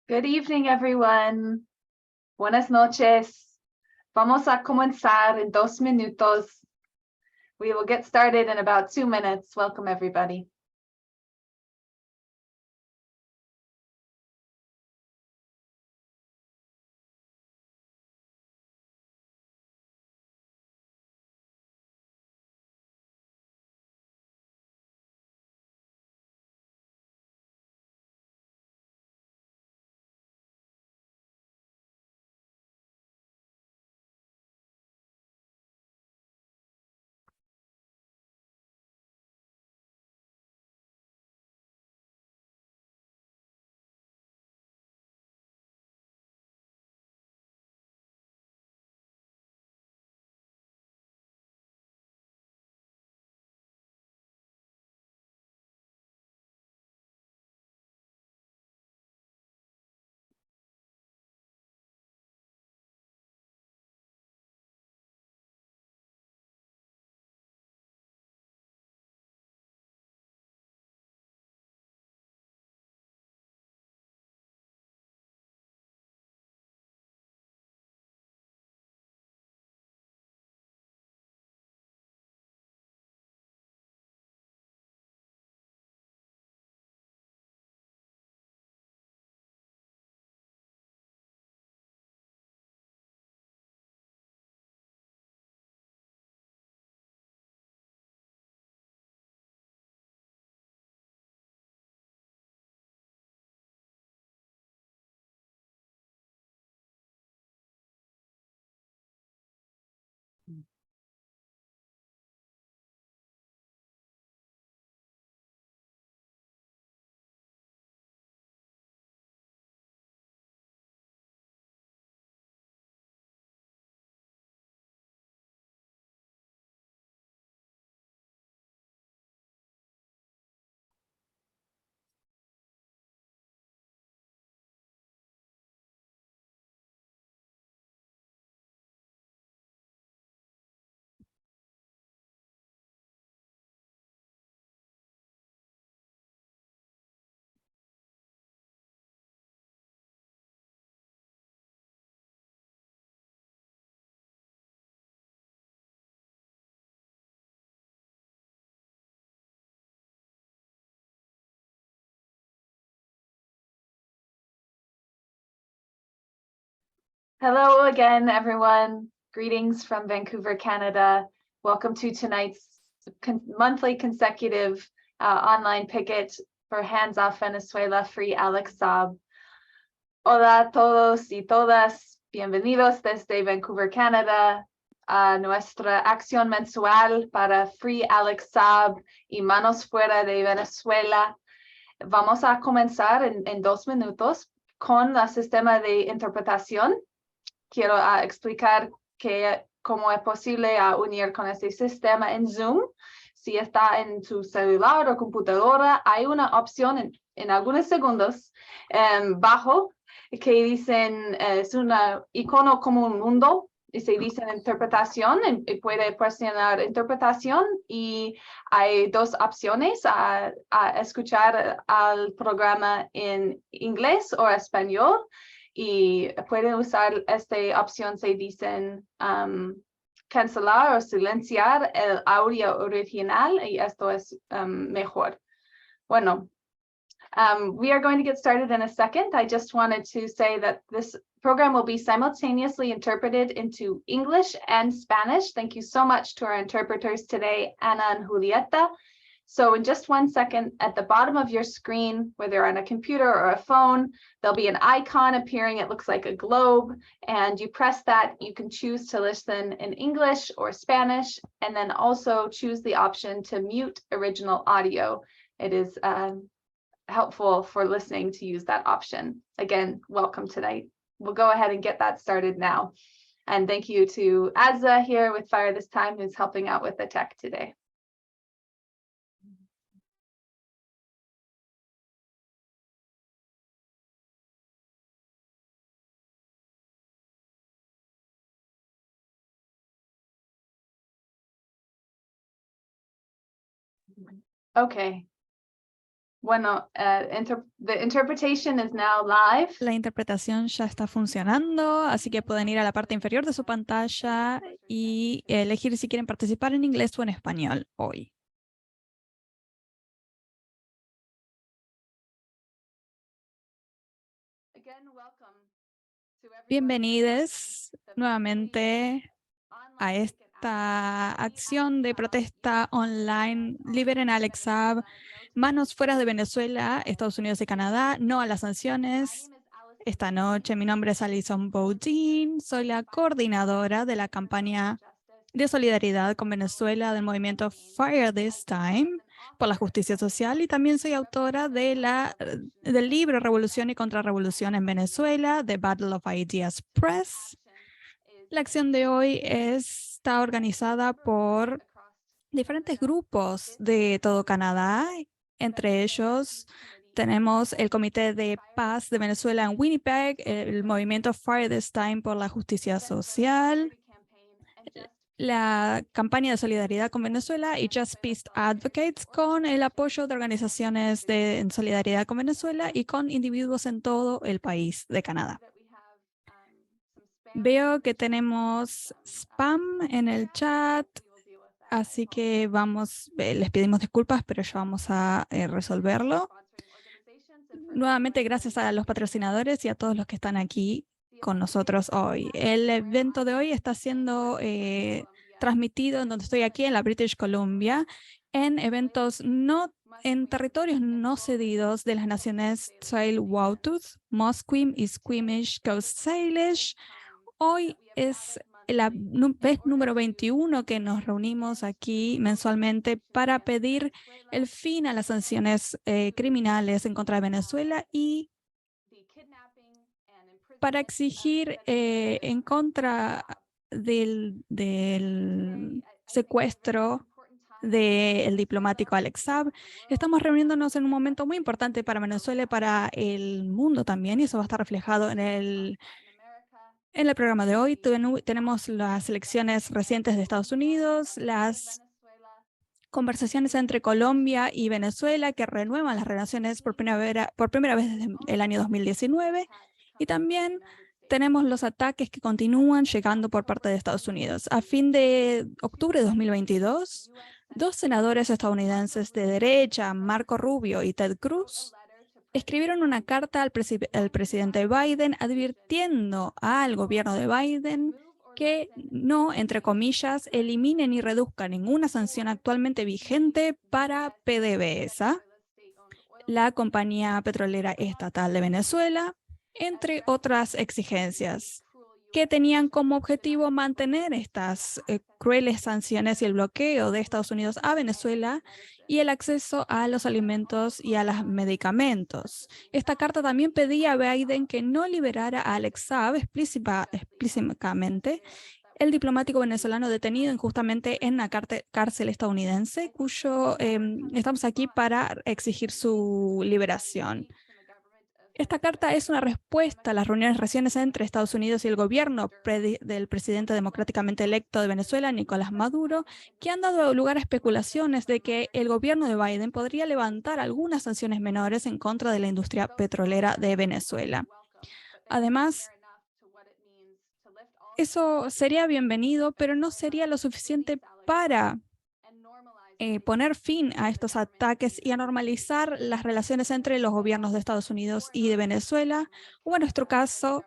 Good evening, everyone. Buenas noches. Vamos a comenzar en 2 minutos. We will get started in about 2 minutes. Welcome, everybody. Hello again, everyone. Greetings from Vancouver, Canada. Welcome to tonight's monthly consecutive online picket for Hands Off Venezuela, Free Alex Saab. Hola a todos y todas. Bienvenidos desde Vancouver, Canada, a nuestra acción mensual para Free Alex Saab y Manos Fuera de Venezuela. Vamos a comenzar en 2 minutos con el sistema de interpretación. Quiero explicar cómo es posible unir con este sistema en Zoom. Si está en su celular o computadora, hay una opción en algunos segundos bajo que dicen, es un icono como un mundo, y se dice interpretación, y puede presionar interpretación, y hay 2 opciones a escuchar al programa en inglés o español. Y pueden usar esta opción, se dicen cancelar o silenciar el audio original, y esto es mejor. Bueno, we are going to get started in a second. I just wanted to say that this program will be simultaneously interpreted into English and Spanish. Thank you so much to our interpreters today, Ana and Julieta. So in just 1 second, at the bottom of your screen, whether on a computer or a phone, there'll be an icon appearing. It looks like a globe, and you press that. You can choose to listen in English or Spanish, and then also choose the option to mute original audio. It is helpful for listening to use that option. Again, welcome tonight. We'll go ahead and get that started now. And thank you to Azza here with Fire This Time, who's helping out with the tech today. Okay. Bueno, the interpretation is now live. La interpretación ya está funcionando, así que pueden ir a la parte inferior de su pantalla y elegir si quieren participar en inglés o en español hoy. Bienvenidos nuevamente a esta acción de protesta online. Liberen a Alex Saab. Manos fuera de Venezuela, Estados Unidos y Canadá. No a las sanciones. Esta noche, mi nombre es Alison Boudin. Soy la coordinadora de la campaña de solidaridad con Venezuela del movimiento Fire This Time por la justicia social, y también soy autora del libro Revolución y Contrarrevolución en Venezuela, The Battle of Ideas Press. La acción de hoy está organizada por diferentes grupos de todo Canadá. Entre ellos tenemos el Comité de Paz de Venezuela en Winnipeg, el movimiento Fire This Time por la justicia social, la campaña de solidaridad con Venezuela y Just Peace Advocates, con el apoyo de organizaciones en solidaridad con Venezuela y con individuos en todo el país de Canadá. Veo que tenemos spam en el chat, así que les pedimos disculpas, pero ya vamos a resolverlo. Nuevamente, gracias a los patrocinadores y a todos los que están aquí con nosotros hoy. El evento de hoy está siendo transmitido en donde estoy aquí, en la British Columbia, en territorios no cedidos de las naciones Tsleil-Waututh, Musqueam y Squamish Coast Salish. Hoy es la vez número 21 que nos reunimos aquí mensualmente para pedir el fin a las sanciones criminales en contra de Venezuela y para exigir en contra del secuestro del diplomático Alex Saab. Estamos reuniéndonos en un momento muy importante para Venezuela y para el mundo también, y eso va a estar reflejado en el programa de hoy. Tenemos las elecciones recientes de Estados Unidos, las conversaciones entre Colombia y Venezuela que renuevan las relaciones por primera vez desde el año 2019, y también tenemos los ataques que continúan llegando por parte de Estados Unidos. A fin de octubre de 2022, dos senadores estadounidenses de derecha, Marco Rubio y Ted Cruz, escribieron una carta al presidente Biden advirtiendo al gobierno de Biden que no, entre comillas, elimine ni reduzca ninguna sanción actualmente vigente para PDVSA, la compañía petrolera estatal de Venezuela, entre otras exigencias que tenían como objetivo mantener estas crueles sanciones y el bloqueo de Estados Unidos a Venezuela y el acceso a los alimentos y a los medicamentos. Esta carta también pedía a Biden que no liberara a Alex Saab explícitamente, el diplomático venezolano detenido injustamente en la cárcel estadounidense, estamos aquí para exigir su liberación. Esta carta es una respuesta a las reuniones recientes entre Estados Unidos y el gobierno del presidente democráticamente electo de Venezuela, Nicolás Maduro, que han dado lugar a especulaciones de que el gobierno de Biden podría levantar algunas sanciones menores en contra de la industria petrolera de Venezuela. Además, eso sería bienvenido, pero no sería lo suficiente para poner fin a estos ataques y a normalizar las relaciones entre los gobiernos de Estados Unidos y de Venezuela, o en nuestro caso,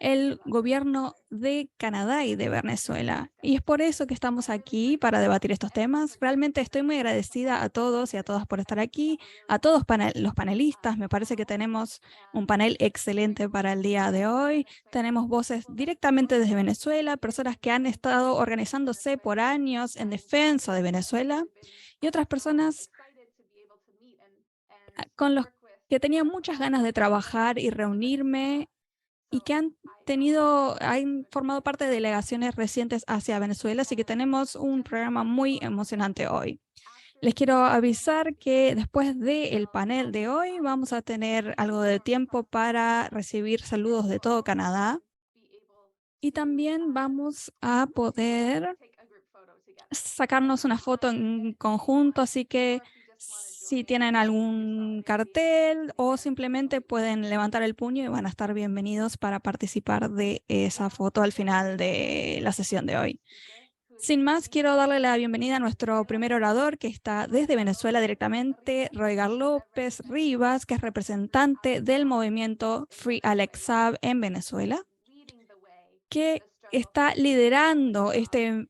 el gobierno de Canadá y de Venezuela. Y es por eso que estamos aquí para debatir estos temas. Realmente estoy muy agradecida a todos y a todas por estar aquí, a todos los panelistas. Me parece que tenemos un panel excelente para el día de hoy. Tenemos voces directamente desde Venezuela, personas que han estado organizándose por años en defensa de Venezuela, y otras personas con los que tenía muchas ganas de trabajar y reunirme y que han formado parte de delegaciones recientes hacia Venezuela, así que tenemos un programa muy emocionante hoy. Les quiero avisar que después del panel de hoy vamos a tener algo de tiempo para recibir saludos de todo Canadá, y también vamos a poder sacarnos una foto en conjunto, así que si tienen algún cartel o simplemente pueden levantar el puño y van a estar bienvenidos para participar de esa foto al final de la sesión de hoy. Sin más, quiero darle la bienvenida a nuestro primer orador, que está desde Venezuela directamente, Roigar López Rivas, que es representante del movimiento Free Alex Saab en Venezuela, que está liderando estos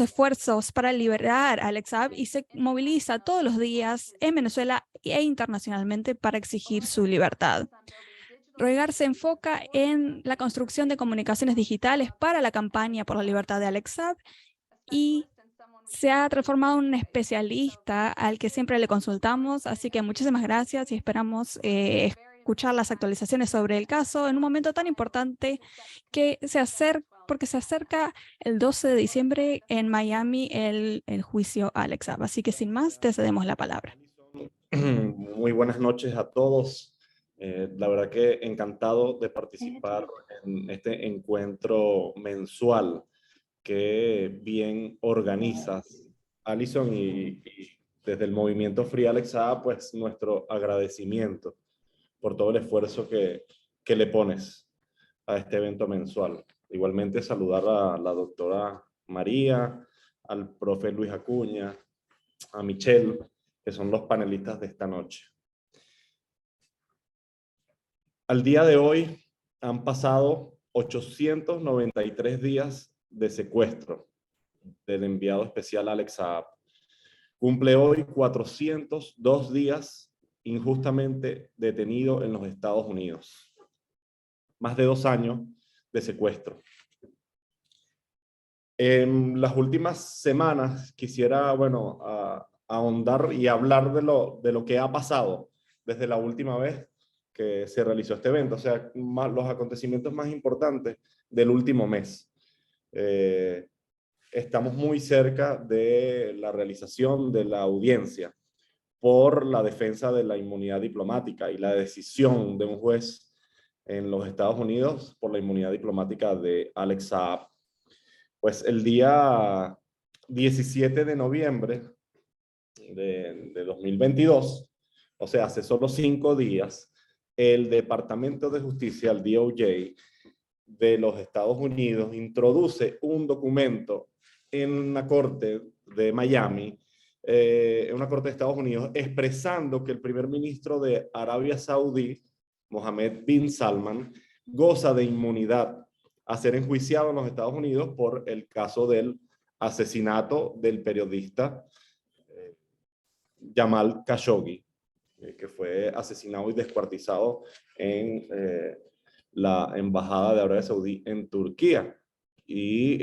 esfuerzos para liberar a Alex Saab y se moviliza todos los días en Venezuela e internacionalmente para exigir su libertad. Roigar se enfoca en la construcción de comunicaciones digitales para la campaña por la libertad de Alex Saab y se ha transformado en un especialista al que siempre le consultamos, así que muchísimas gracias y esperamos escuchar las actualizaciones sobre el caso en un momento tan importante porque se acerca el 12 de diciembre en Miami el juicio a Alex Saab. Así que sin más, te cedemos la palabra. Muy buenas noches a todos. La verdad que encantado de participar en este encuentro mensual que bien organizas, Alison, y desde el movimiento Free Alex Saab, pues nuestro agradecimiento por todo el esfuerzo que le pones a este evento mensual. Igualmente saludar a la doctora María, al profe Luis Acuña, a Michelle, que son los panelistas de esta noche. Al día de hoy han pasado 893 días de secuestro del enviado especial Alex Saab. Cumple hoy 402 días injustamente detenido en los Estados Unidos. Más de 2 años de secuestro. En las últimas semanas quisiera, ahondar y hablar de lo que ha pasado desde la última vez que se realizó este evento, o sea, los acontecimientos más importantes del último mes. Estamos muy cerca de la realización de la audiencia por la defensa de la inmunidad diplomática y la decisión de un juez en los Estados Unidos por la inmunidad diplomática de Alex Saab. Pues el día 17 de noviembre de 2022, o sea, hace solo 5 días, el Departamento de Justicia, el DOJ, de los Estados Unidos, introduce un documento en una corte de Miami, en una corte de Estados Unidos, expresando que el primer ministro de Arabia Saudí, Mohammed bin Salman, goza de inmunidad a ser enjuiciado en los Estados Unidos por el caso del asesinato del periodista Jamal Khashoggi, que fue asesinado y descuartizado en la embajada de Arabia Saudí en Turquía. Y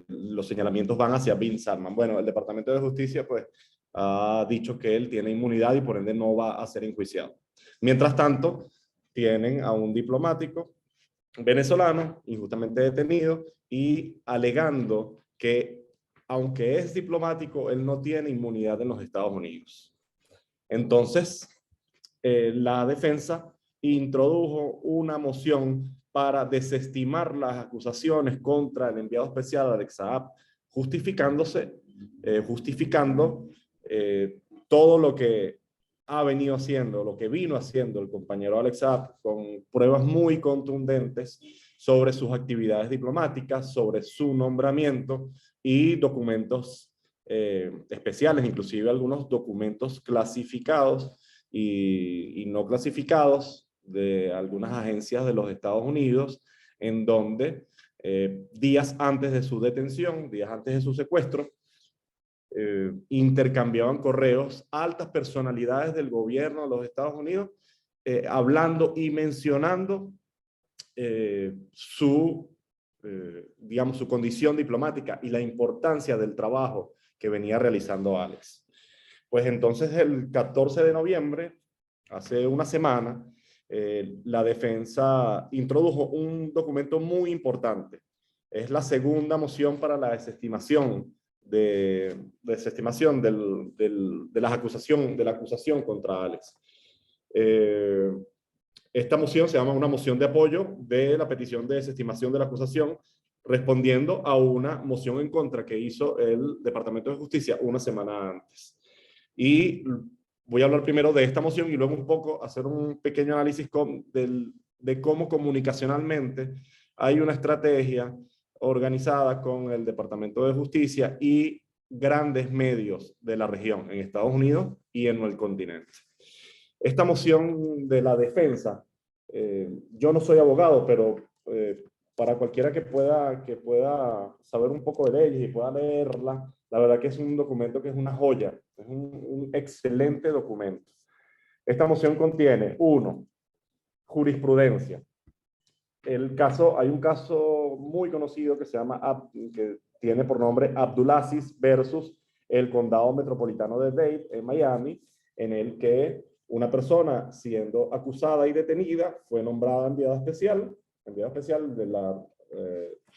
los señalamientos van hacia bin Salman. Bueno, el Departamento de Justicia pues ha dicho que él tiene inmunidad y por ende no va a ser enjuiciado. Mientras tanto, tienen a un diplomático venezolano injustamente detenido y alegando que aunque es diplomático, él no tiene inmunidad en los Estados Unidos. Entonces, la defensa introdujo una moción para desestimar las acusaciones contra el enviado especial Alex Saab, justificando todo lo que ha venido haciendo, lo que vino haciendo el compañero Alex Saab, con pruebas muy contundentes sobre sus actividades diplomáticas, sobre su nombramiento y documentos especiales, inclusive algunos documentos clasificados y no clasificados de algunas agencias de los Estados Unidos, en donde días antes de su detención, días antes de su secuestro, intercambiaban correos altas personalidades del gobierno de los Estados Unidos, hablando y mencionando su condición diplomática y la importancia del trabajo que venía realizando Alex. Pues entonces el 14 de noviembre, hace una semana, la defensa introdujo un documento muy importante. Es la segunda moción para la desestimación de la acusación contra Alex. Esta moción se llama una moción de apoyo de la petición de desestimación de la acusación, respondiendo a una moción en contra que hizo el Departamento de Justicia una semana antes. Y voy a hablar primero de esta moción y luego un poco hacer un pequeño análisis de cómo comunicacionalmente hay una estrategia organizada con el Departamento de Justicia y grandes medios de la región en Estados Unidos y en el continente. Esta moción de la defensa, yo no soy abogado, pero para cualquiera que pueda saber un poco de leyes y pueda leerla, la verdad que es un documento que es una joya, es un excelente documento. Esta moción contiene, uno, jurisprudencia. Hay un caso muy conocido que se llama, que tiene por nombre Abdulaziz versus el Condado Metropolitano de Dade en Miami, en el que una persona siendo acusada y detenida fue nombrada enviada especial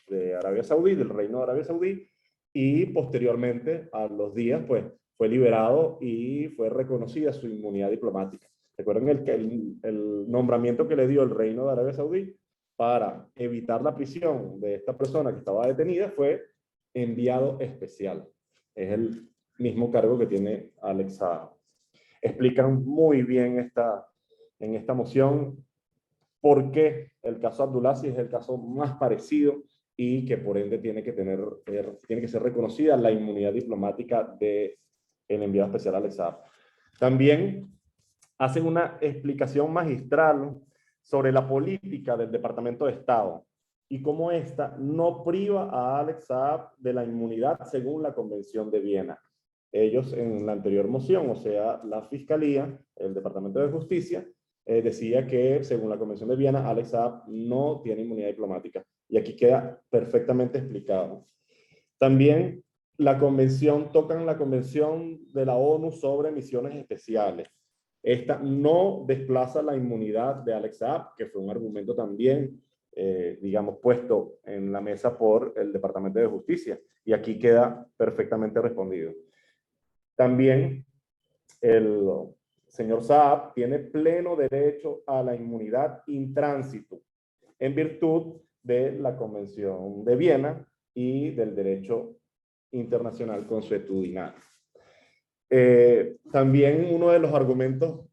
de Arabia Saudí, del Reino de Arabia Saudí, y posteriormente a los días pues fue liberado y fue reconocida su inmunidad diplomática. Recuerden el nombramiento que le dio el Reino de Arabia Saudí para evitar la prisión de esta persona que estaba detenida fue enviado especial. Es el mismo cargo que tiene Alex Saab. Explican muy bien en esta moción por qué el caso Abdulaziz es el caso más parecido y que por ende tiene que ser reconocida la inmunidad diplomática del enviado especial Alex Saab. También hacen una explicación magistral sobre la política del Departamento de Estado y cómo esta no priva a Alex Saab de la inmunidad según la Convención de Viena. Ellos en la anterior moción, o sea, la Fiscalía, el Departamento de Justicia, decía que según la Convención de Viena, Alex Saab no tiene inmunidad diplomática. Y aquí queda perfectamente explicado. También tocan la Convención de la ONU sobre misiones especiales. Esta no desplaza la inmunidad de Alex Saab, que fue un argumento también, digamos, puesto en la mesa por el Departamento de Justicia. Y aquí queda perfectamente respondido. También el señor Saab tiene pleno derecho a la inmunidad intránsito en virtud de la Convención de Viena y del derecho internacional consuetudinario. También uno de los argumentos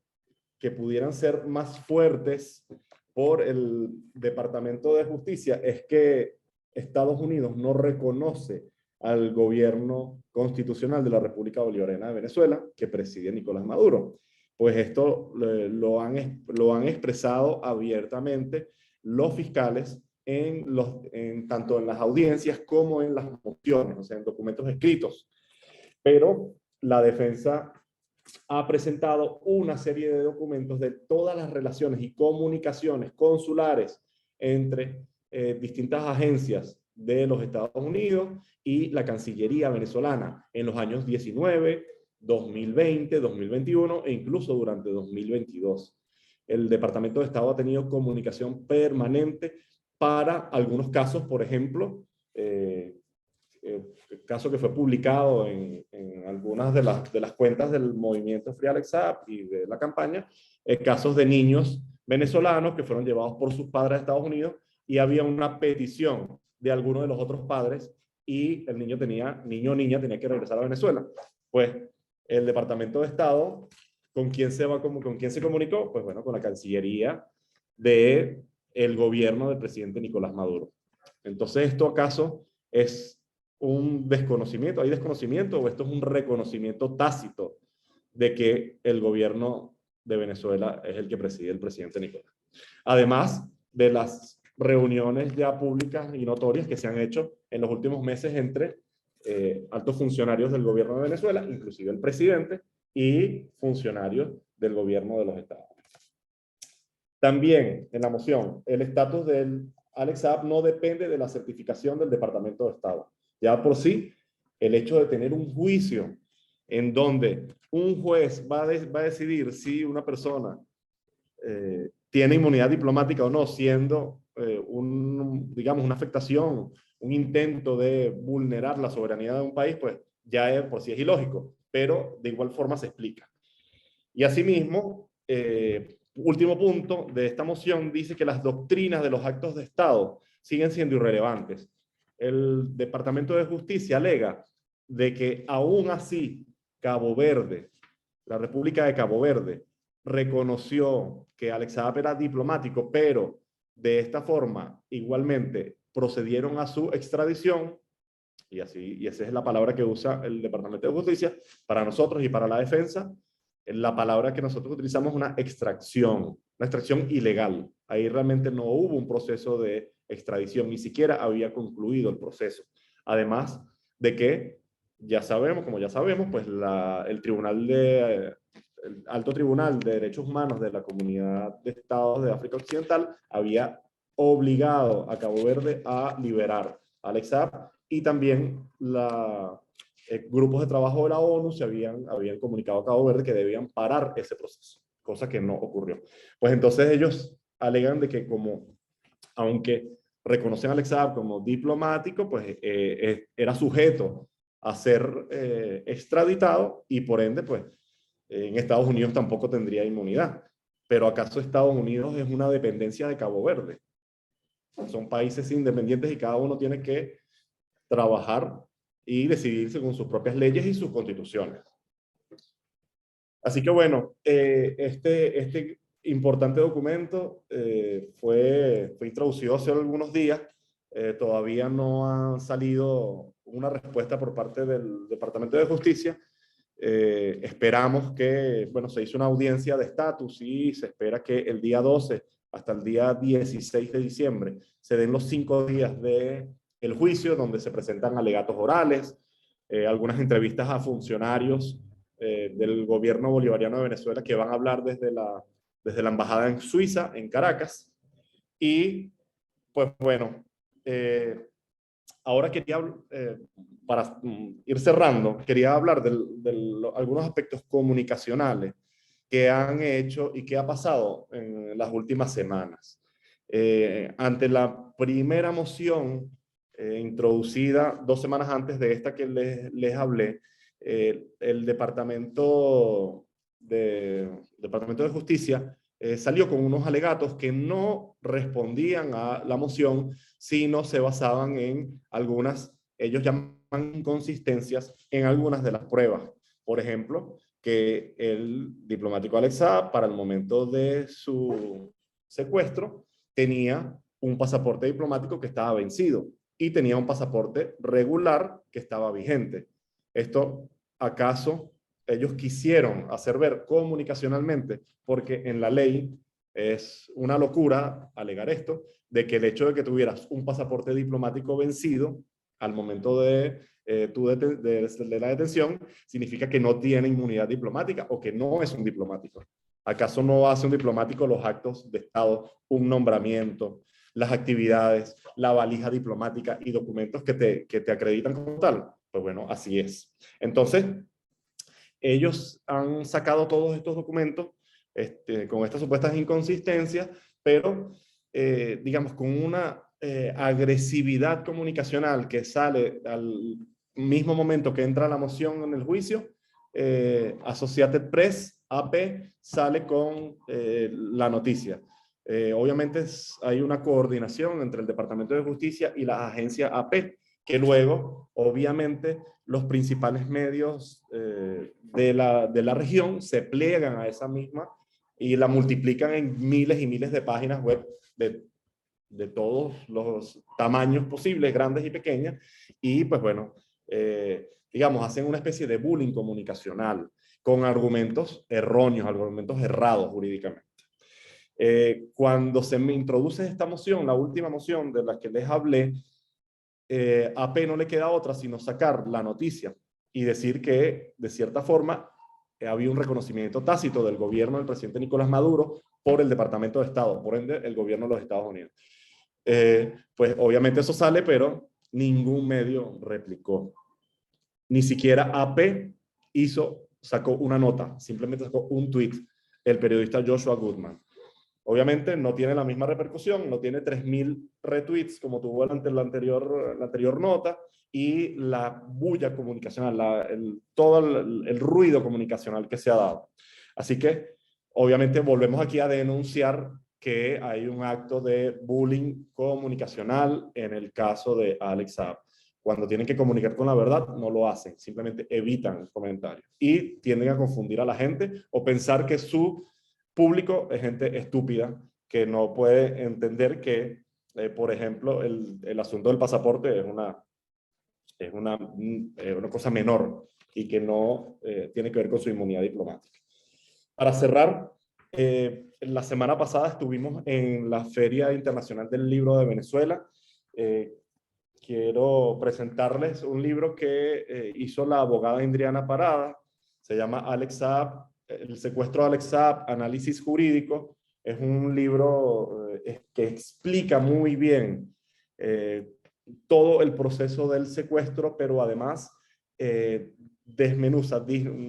que pudieran ser más fuertes por el Departamento de Justicia es que Estados Unidos no reconoce al gobierno constitucional de la República Bolivariana de Venezuela, que preside Nicolás Maduro. Pues esto lo han expresado abiertamente los fiscales tanto en las audiencias como en las mociones, o sea, en documentos escritos. Pero la defensa ha presentado una serie de documentos de todas las relaciones y comunicaciones consulares entre distintas agencias de los Estados Unidos y la Cancillería venezolana en los años 19, 2020, 2021 e incluso durante 2022. El Departamento de Estado ha tenido comunicación permanente para algunos casos, por ejemplo, el caso que fue publicado en algunas de las cuentas del movimiento Free Alex Saab y de la campaña, casos de niños venezolanos que fueron llevados por sus padres a Estados Unidos y había una petición de alguno de los otros padres y el niño o niña tenía que regresar a Venezuela. Pues el Departamento de Estado, ¿con quién se comunicó? Pues bueno, con la Cancillería del gobierno del presidente Nicolás Maduro. Entonces, ¿esto acaso es un desconocimiento? ¿Hay desconocimiento o esto es un reconocimiento tácito de que el gobierno de Venezuela es el que preside el presidente Nicolás? Además de las reuniones ya públicas y notorias que se han hecho en los últimos meses entre altos funcionarios del gobierno de Venezuela, inclusive el presidente, y funcionarios del gobierno de los Estados Unidos. También en la moción, el estatus del Alex Saab no depende de la certificación del Departamento de Estado. Ya por sí, el hecho de tener un juicio en donde un juez va a decidir si una persona tiene inmunidad diplomática o no, siendo digamos, una afectación, un intento de vulnerar la soberanía de un país, pues ya por sí es ilógico, pero de igual forma se explica. Y asimismo, último punto de esta moción dice que las doctrinas de los actos de Estado siguen siendo irrelevantes. El Departamento de Justicia alega de que aún así Cabo Verde la República de Cabo Verde reconoció que Alex Saab era diplomático, pero de esta forma igualmente procedieron a su extradición, y esa es la palabra que usa el Departamento de Justicia para nosotros y para la defensa. La palabra que nosotros utilizamos es una extracción ilegal. Ahí realmente no hubo un proceso de extradición, ni siquiera había concluido el proceso. Además de que como ya sabemos, pues el Alto Tribunal de Derechos Humanos de la Comunidad de Estados de África Occidental había obligado a Cabo Verde a liberar a Alex Saab, y también grupos de trabajo de la ONU habían comunicado a Cabo Verde que debían parar ese proceso, cosa que no ocurrió. Pues entonces ellos alegan de que aunque reconocen a Alex Saab como diplomático, pues era sujeto a ser extraditado, y por ende, pues en Estados Unidos tampoco tendría inmunidad. Pero ¿acaso Estados Unidos es una dependencia de Cabo Verde? Son países independientes y cada uno tiene que trabajar y decidir según sus propias leyes y sus constituciones. Así que bueno, este importante documento fue introducido hace algunos días. Todavía no ha salido una respuesta por parte del Departamento de Justicia. Esperamos que, bueno, se hizo una audiencia de estatus y se espera que el día 12 hasta el día 16 de diciembre se den los 5 días del juicio, donde se presentan alegatos orales, algunas entrevistas a funcionarios del gobierno bolivariano de Venezuela que van a hablar desde la embajada en Suiza, en Caracas. Y pues bueno, ahora para ir cerrando, quería hablar de algunos aspectos comunicacionales que han hecho y que ha pasado en las últimas semanas. Ante la primera moción introducida 2 semanas antes de esta que les hablé, el Departamento de Justicia salió con unos alegatos que no respondían a la moción, sino se basaban en ellos llaman inconsistencias en algunas de las pruebas. Por ejemplo, que el diplomático Alex Saab, para el momento de su secuestro, tenía un pasaporte diplomático que estaba vencido y tenía un pasaporte regular que estaba vigente. ¿Esto acaso ellos quisieron hacer ver comunicacionalmente? Porque en la ley es una locura alegar esto, de que el hecho de que tuvieras un pasaporte diplomático vencido al momento de la detención significa que no tiene inmunidad diplomática o que no es un diplomático. ¿Acaso no hace un diplomático los actos de Estado, un nombramiento, las actividades, la valija diplomática y documentos que te acreditan como tal? Pues bueno, así es. Entonces, ellos han sacado todos estos documentos con estas supuestas inconsistencias, pero digamos con una agresividad comunicacional que sale al mismo momento que entra la moción en el juicio. Associated Press, AP, sale con la noticia. Obviamente hay una coordinación entre el Departamento de Justicia y la agencia AP, que luego, obviamente, los principales medios de la región se pliegan a esa misma y la multiplican en miles y miles de páginas web de todos los tamaños posibles, grandes y pequeñas, y pues bueno, digamos, hacen una especie de bullying comunicacional con argumentos erróneos, argumentos errados jurídicamente. Cuando se me introduce esta moción, la última moción de la que les hablé, AP no le queda otra sino sacar la noticia y decir que, de cierta forma, había un reconocimiento tácito del gobierno del presidente Nicolás Maduro por el Departamento de Estado, por ende, el gobierno de los Estados Unidos. Pues obviamente eso sale, pero ningún medio replicó. Ni siquiera AP sacó una nota, simplemente sacó un tweet, el periodista Joshua Goodman. Obviamente no tiene la misma repercusión, no tiene 3.000 retweets como tuvo la anterior nota, y la bulla comunicacional, todo el ruido comunicacional que se ha dado. Así que, obviamente, volvemos aquí a denunciar que hay un acto de bullying comunicacional en el caso de Alex Saab. cuando tienen que comunicar con la verdad, no lo hacen, simplemente evitan comentarios y tienden a confundir a la gente o pensar que su público es gente estúpida que no puede entender que, por ejemplo, el asunto del pasaporte es una cosa menor y que no tiene que ver con su inmunidad diplomática. Para cerrar, la semana pasada estuvimos en la Feria Internacional del Libro de Venezuela. Quiero presentarles un libro que hizo la abogada Indriana Parada. Se llama Alex Saab, El secuestro de Alex Saab, análisis jurídico. Es un libro que explica muy bien todo el proceso del secuestro, pero además desmenuza,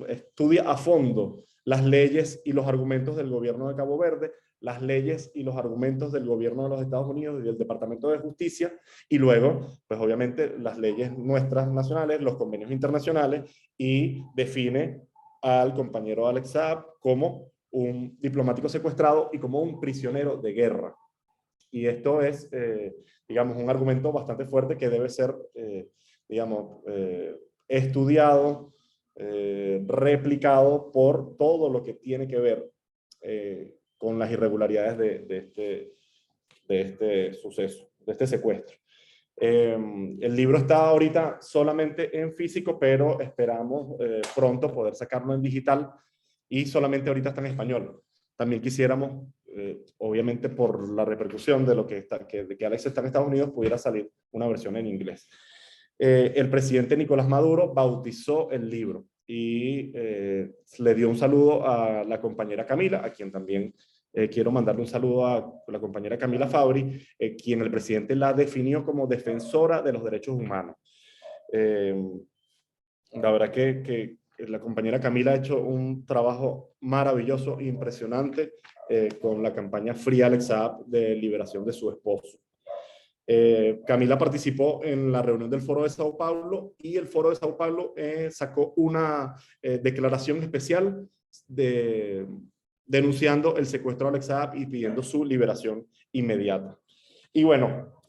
estudia a fondo las leyes y los argumentos del gobierno de Cabo Verde, las leyes y los argumentos del gobierno de los Estados Unidos y del Departamento de Justicia, y luego, pues obviamente, las leyes nuestras nacionales, los convenios internacionales, y define al compañero Alex Saab como un diplomático secuestrado y como un prisionero de guerra. Y esto es, digamos, un argumento bastante fuerte que debe ser, digamos, estudiado, replicado por todo lo que tiene que ver con las irregularidades de este suceso, de este secuestro. El libro está ahorita solamente en físico, pero esperamos pronto poder sacarlo en digital y solamente ahorita está en español. También quisiéramos, obviamente por la repercusión de lo que de que Alex está en Estados Unidos, pudiera salir una versión en inglés. El presidente Nicolás Maduro bautizó el libro y le dio un saludo a la compañera Camila, a quien también quiero mandarle un saludo a la compañera Camila Fabri, quien el presidente la definió como defensora de los derechos humanos. La verdad que la compañera Camila ha hecho un trabajo maravilloso e impresionante con la campaña Free Alex Saab de liberación de su esposo. Camila participó en la reunión del Foro de Sao Paulo y el Foro de Sao Paulo sacó una declaración especial denunciando el secuestro de Alex Saab y pidiendo su liberación inmediata. Y bueno,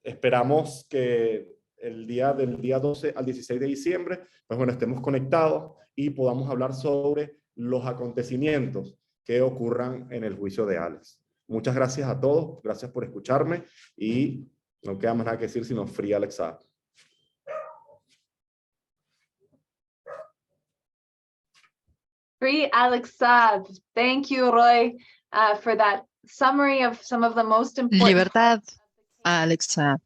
esperamos que del día 12 al 16 de diciembre, pues bueno, estemos conectados y podamos hablar sobre los acontecimientos que ocurran en el juicio de Alex. Muchas gracias a todos, gracias por escucharme y no queda más nada que decir sino Free Alex Saab. Free Alex Saab. Thank you, Roy, for that summary of some of the most important. Libertad a Alex Saab.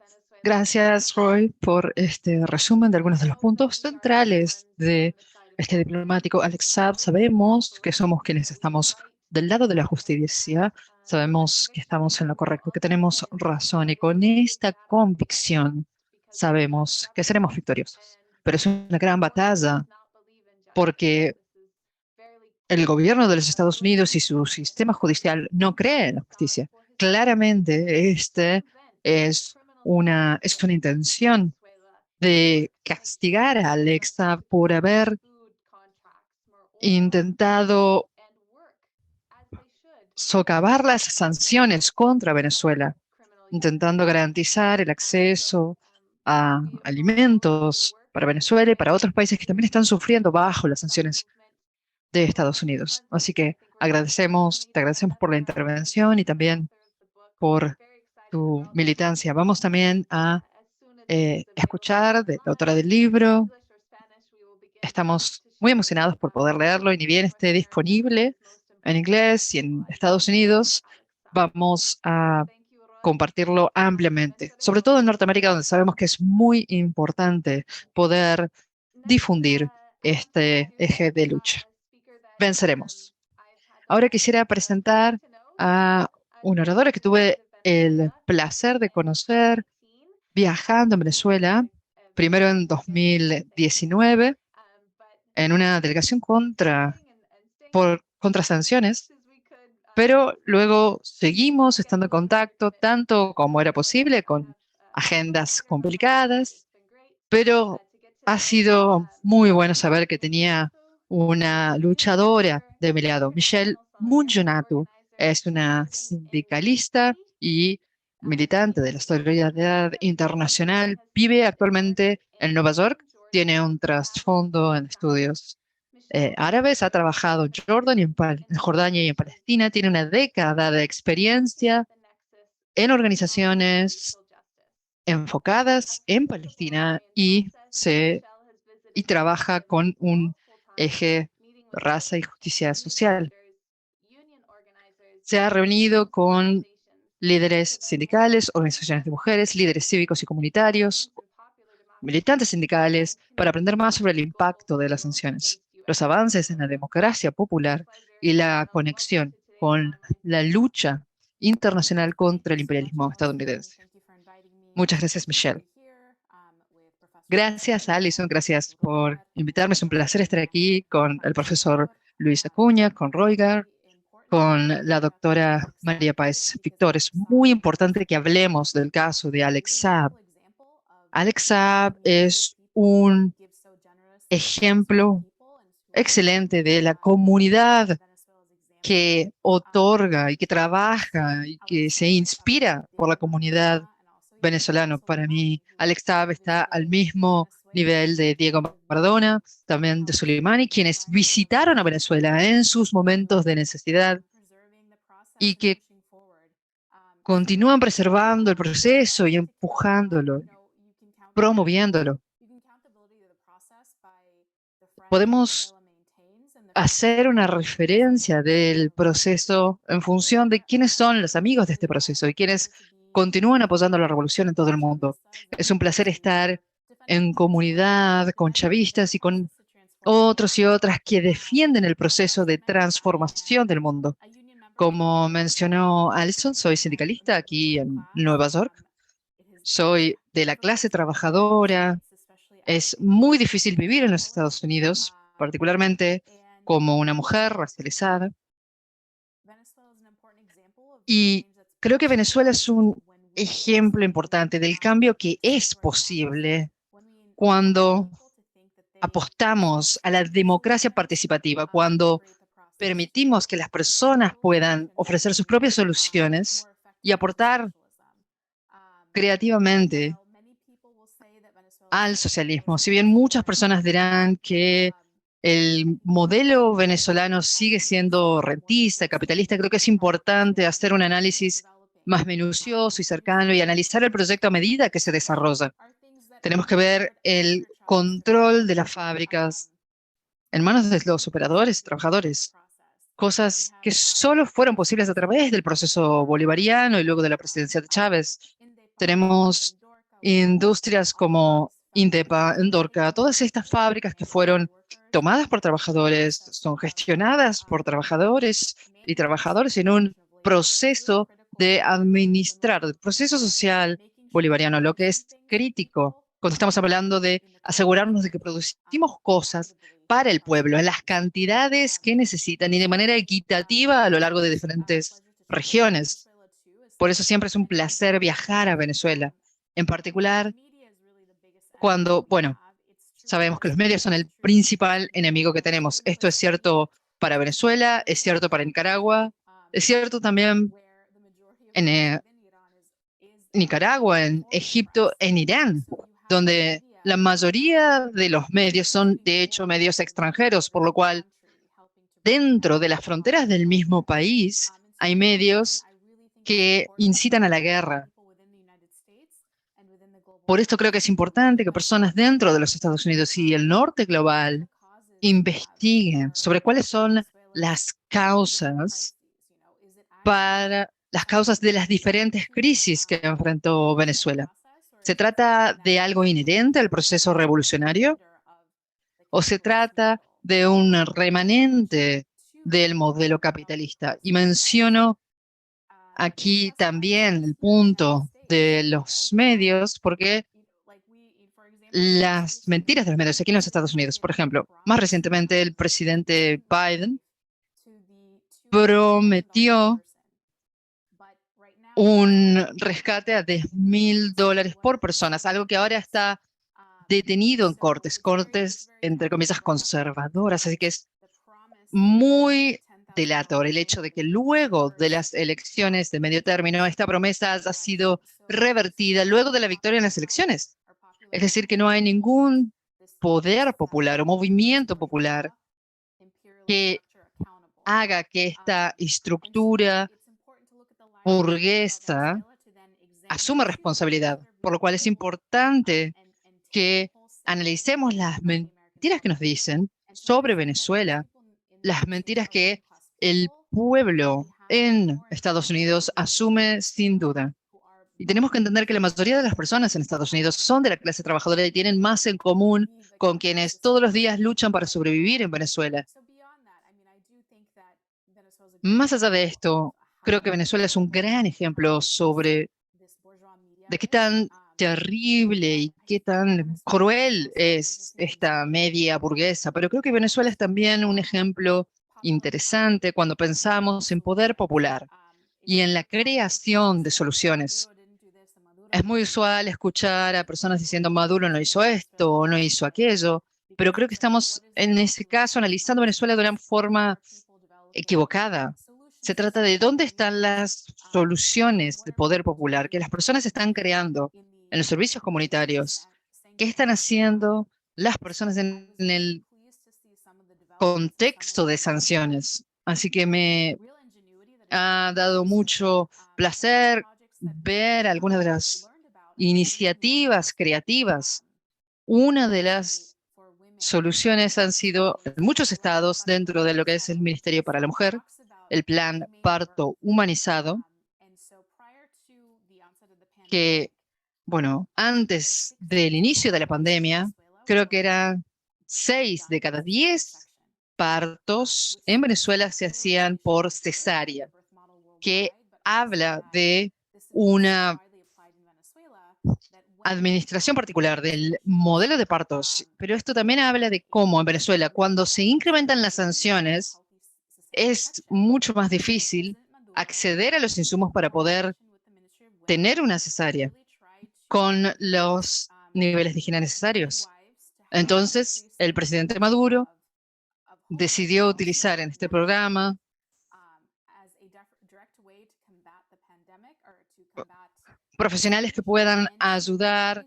Gracias, Roy, por este resumen de algunos de los puntos centrales de este diplomático Alex Saab. Sabemos que somos quienes estamos del lado de la justicia, sabemos que estamos en lo correcto, que tenemos razón y con esta convicción sabemos que seremos victoriosos. Pero es una gran batalla porque el gobierno de los Estados Unidos y su sistema judicial no cree en la justicia. Claramente, es una intención de castigar a Alex Saab por haber intentado socavar las sanciones contra Venezuela, intentando garantizar el acceso a alimentos para Venezuela y para otros países que también están sufriendo bajo las sanciones de Estados Unidos. Así que te agradecemos por la intervención y también por tu militancia. Vamos también a escuchar de la autora del libro. Estamos muy emocionados por poder leerlo y ni bien esté disponible en inglés y en Estados Unidos, vamos a compartirlo ampliamente, sobre todo en Norteamérica, donde sabemos que es muy importante poder difundir este eje de lucha. Venceremos. Ahora quisiera presentar a una oradora que tuve el placer de conocer viajando en Venezuela, primero en 2019, en una delegación contra sanciones, pero luego seguimos estando en contacto tanto como era posible con agendas complicadas, pero ha sido muy bueno saber que tenía una luchadora de mi lado. Michelle Munjonatu es una sindicalista y militante de la solidaridad internacional, vive actualmente en Nueva York, tiene un trasfondo en estudios árabes, ha trabajado en en Jordania y en Palestina, tiene una década de experiencia en organizaciones enfocadas en Palestina y trabaja con un eje raza y justicia social. Se ha reunido con líderes sindicales, organizaciones de mujeres, líderes cívicos y comunitarios, militantes sindicales, para aprender más sobre el impacto de las sanciones, los avances en la democracia popular y la conexión con la lucha internacional contra el imperialismo estadounidense. Muchas gracias, Michelle. Gracias, Alison, gracias por invitarme. Es un placer estar aquí con el profesor Luis Acuña, con Roygar, con la doctora María Páez Victor. Es muy importante que hablemos del caso de Alex Saab. Alex Saab es un ejemplo excelente de la comunidad que otorga y que trabaja y que se inspira por la comunidad venezolana. Para mí, Alex Saab está al mismo nivel de Diego Maradona, también de Soleimani, quienes visitaron a Venezuela en sus momentos de necesidad y que continúan preservando el proceso y empujándolo, promoviéndolo. Podemos hacer una referencia del proceso en función de quiénes son los amigos de este proceso y quiénes continúan apoyando la revolución en todo el mundo. Es un placer estar en comunidad con chavistas y con otros y otras que defienden el proceso de transformación del mundo. Como mencionó Alison, soy sindicalista aquí en Nueva York. Soy de la clase trabajadora. Es muy difícil vivir en los Estados Unidos, particularmente como una mujer racializada. Y creo que Venezuela es un ejemplo importante del cambio que es posible cuando apostamos a la democracia participativa, cuando permitimos que las personas puedan ofrecer sus propias soluciones y aportar creativamente al socialismo. Si bien muchas personas dirán que el modelo venezolano sigue siendo rentista, capitalista, creo que es importante hacer un análisis más minucioso y cercano y analizar el proyecto a medida que se desarrolla. Tenemos que ver el control de las fábricas en manos de los operadores y trabajadores, cosas que solo fueron posibles a través del proceso bolivariano y luego de la presidencia de Chávez. Tenemos industrias como Indepa, Endorca, todas estas fábricas que fueron tomadas por trabajadores, son gestionadas por trabajadores y trabajadoras en un proceso de administrar el proceso social bolivariano, lo que es crítico cuando estamos hablando de asegurarnos de que producimos cosas para el pueblo, en las cantidades que necesitan y de manera equitativa a lo largo de diferentes regiones. Por eso siempre es un placer viajar a Venezuela, en particular cuando, bueno, sabemos que los medios son el principal enemigo que tenemos. Esto es cierto para Venezuela, es cierto para Nicaragua, es cierto también en Nicaragua, en Egipto, en Irán, donde la mayoría de los medios son, de hecho, medios extranjeros, por lo cual, dentro de las fronteras del mismo país, hay medios que incitan a la guerra. Por esto creo que es importante que personas dentro de los Estados Unidos y el norte global investiguen sobre cuáles son las causas de las diferentes crisis que enfrentó Venezuela. ¿Se trata de algo inherente al proceso revolucionario o se trata de un remanente del modelo capitalista? Y menciono aquí también el punto de los medios, porque las mentiras de los medios aquí en los Estados Unidos, por ejemplo, más recientemente el presidente Biden prometió un rescate a $10,000 por personas, algo que ahora está detenido en cortes entre comillas conservadoras, así que es muy delator el hecho de que luego de las elecciones de medio término, esta promesa ha sido revertida luego de la victoria en las elecciones. Es decir, que no hay ningún poder popular o movimiento popular que haga que esta estructura burguesa asuma responsabilidad, por lo cual es importante que analicemos las mentiras que nos dicen sobre Venezuela, las mentiras que el pueblo en Estados Unidos asume sin duda. Y tenemos que entender que la mayoría de las personas en Estados Unidos son de la clase trabajadora y tienen más en común con quienes todos los días luchan para sobrevivir en Venezuela. Más allá de esto, creo que Venezuela es un gran ejemplo sobre de qué tan terrible y qué tan cruel es esta media burguesa, pero creo que Venezuela es también un ejemplo interesante cuando pensamos en poder popular y en la creación de soluciones. Es muy usual escuchar a personas diciendo Maduro no hizo esto o no hizo aquello, pero creo que estamos en ese caso analizando Venezuela de una forma equivocada. Se trata de dónde están las soluciones de poder popular que las personas están creando en los servicios comunitarios. ¿Qué están haciendo las personas en el contexto de sanciones? Así que me ha dado mucho placer ver algunas de las iniciativas creativas. Una de las soluciones han sido en muchos estados dentro de lo que es el Ministerio para la Mujer, el plan parto humanizado, que, bueno, antes del inicio de la pandemia, creo que eran 6 de cada 10 partos en Venezuela se hacían por cesárea, que habla de una administración particular del modelo de partos, pero esto también habla de cómo en Venezuela, cuando se incrementan las sanciones, es mucho más difícil acceder a los insumos para poder tener una cesárea con los niveles de higiene necesarios. Entonces, el presidente Maduro decidió utilizar en este programa profesionales que puedan ayudar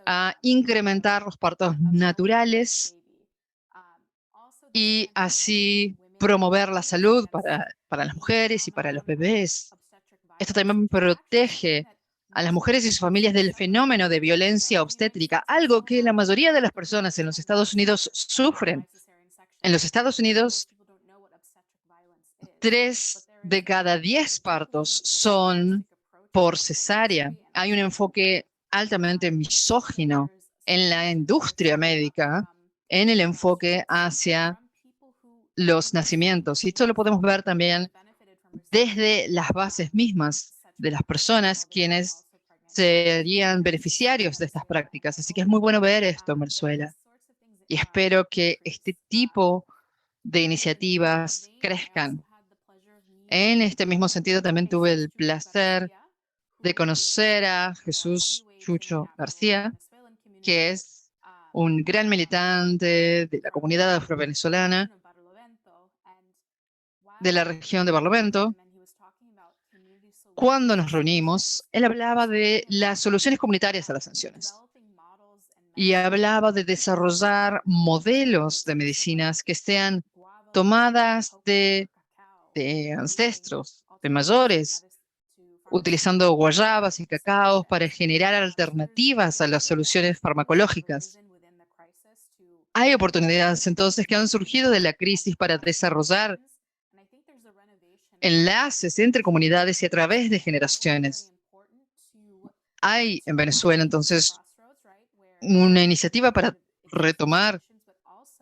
a incrementar los partos naturales y así promover la salud para las mujeres y para los bebés. Esto también protege a las mujeres y sus familias del fenómeno de violencia obstétrica, algo que la mayoría de las personas en los Estados Unidos sufren. En los Estados Unidos, 3 de cada 10 partos son por cesárea. Hay un enfoque altamente misógino en la industria médica, en el enfoque hacia los nacimientos. Y esto lo podemos ver también desde las bases mismas de las personas quienes serían beneficiarios de estas prácticas. Así que es muy bueno ver esto en Venezuela. Y espero que este tipo de iniciativas crezcan. En este mismo sentido, también tuve el placer de conocer a Jesús Chucho García, que es un gran militante de la comunidad afro-venezolana de la región de Barlovento. Cuando nos reunimos, él hablaba de las soluciones comunitarias a las sanciones y hablaba de desarrollar modelos de medicinas que sean tomadas de ancestros, de mayores, utilizando guayabas y cacaos para generar alternativas a las soluciones farmacológicas. Hay oportunidades entonces que han surgido de la crisis para desarrollar enlaces entre comunidades y a través de generaciones. Hay en Venezuela entonces una iniciativa para retomar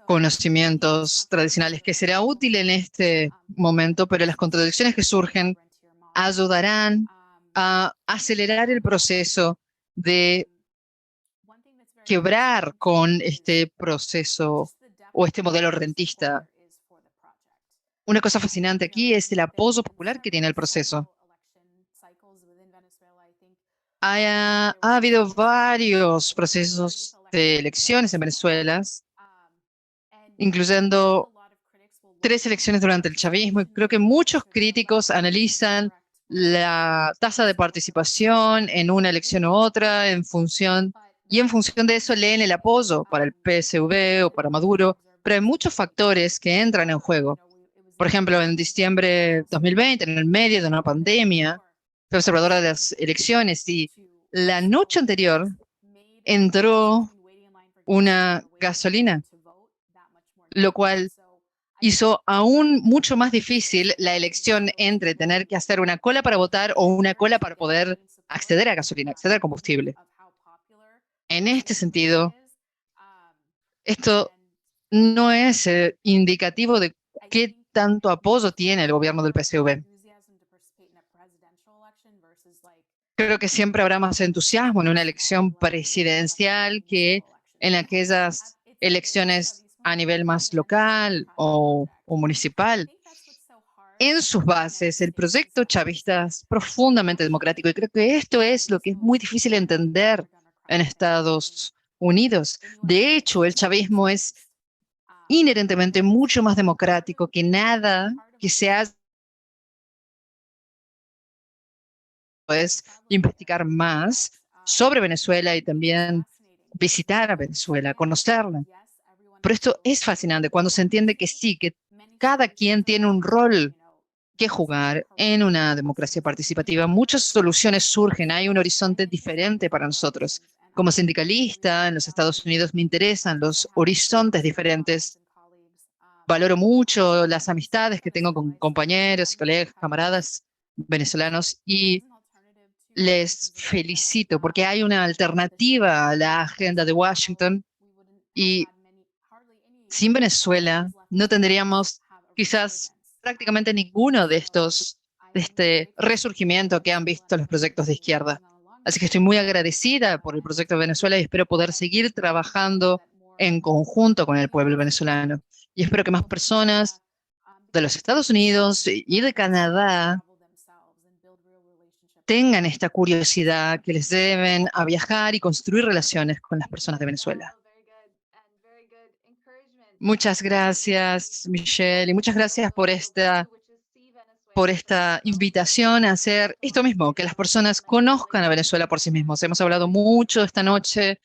conocimientos tradicionales que será útil en este momento, pero las contradicciones que surgen ayudarán a acelerar el proceso de quebrar con este proceso o este modelo rentista. Una cosa fascinante aquí es el apoyo popular que tiene el proceso. Ha habido varios procesos de elecciones en Venezuela, incluyendo 3 elecciones durante el chavismo y creo que muchos críticos analizan la tasa de participación en una elección u otra en función de eso leen el apoyo para el PSV o para Maduro, pero hay muchos factores que entran en juego. Por ejemplo, en diciembre de 2020, en el medio de una pandemia, fui observadora de las elecciones y la noche anterior entró una gasolina, lo cual hizo aún mucho más difícil la elección entre tener que hacer una cola para votar o una cola para poder acceder a gasolina, acceder a combustible. En este sentido, esto no es indicativo de qué tanto apoyo tiene el gobierno del PSV. Creo que siempre habrá más entusiasmo en una elección presidencial que en aquellas elecciones a nivel más local o municipal. En sus bases, el proyecto chavista es profundamente democrático y creo que esto es lo que es muy difícil entender en Estados Unidos. De hecho, el chavismo es inherentemente mucho más democrático que nada que se haga. Puedes investigar más sobre Venezuela y también visitar a Venezuela, conocerla. Pero esto es fascinante cuando se entiende que sí, que cada quien tiene un rol que jugar en una democracia participativa. Muchas soluciones surgen, hay un horizonte diferente para nosotros. Como sindicalista en los Estados Unidos me interesan los horizontes diferentes. Valoro mucho las amistades que tengo con compañeros y colegas, camaradas venezolanos y les felicito porque hay una alternativa a la agenda de Washington y sin Venezuela no tendríamos quizás prácticamente ninguno de este resurgimiento que han visto los proyectos de izquierda. Así que estoy muy agradecida por el proyecto de Venezuela y espero poder seguir trabajando en conjunto con el pueblo venezolano. Y espero que más personas de los Estados Unidos y de Canadá tengan esta curiosidad que les deben a viajar y construir relaciones con las personas de Venezuela. Muchas gracias, Michelle, y muchas gracias por esta invitación a hacer esto mismo, que las personas conozcan a Venezuela por sí mismos. Hemos hablado mucho esta noche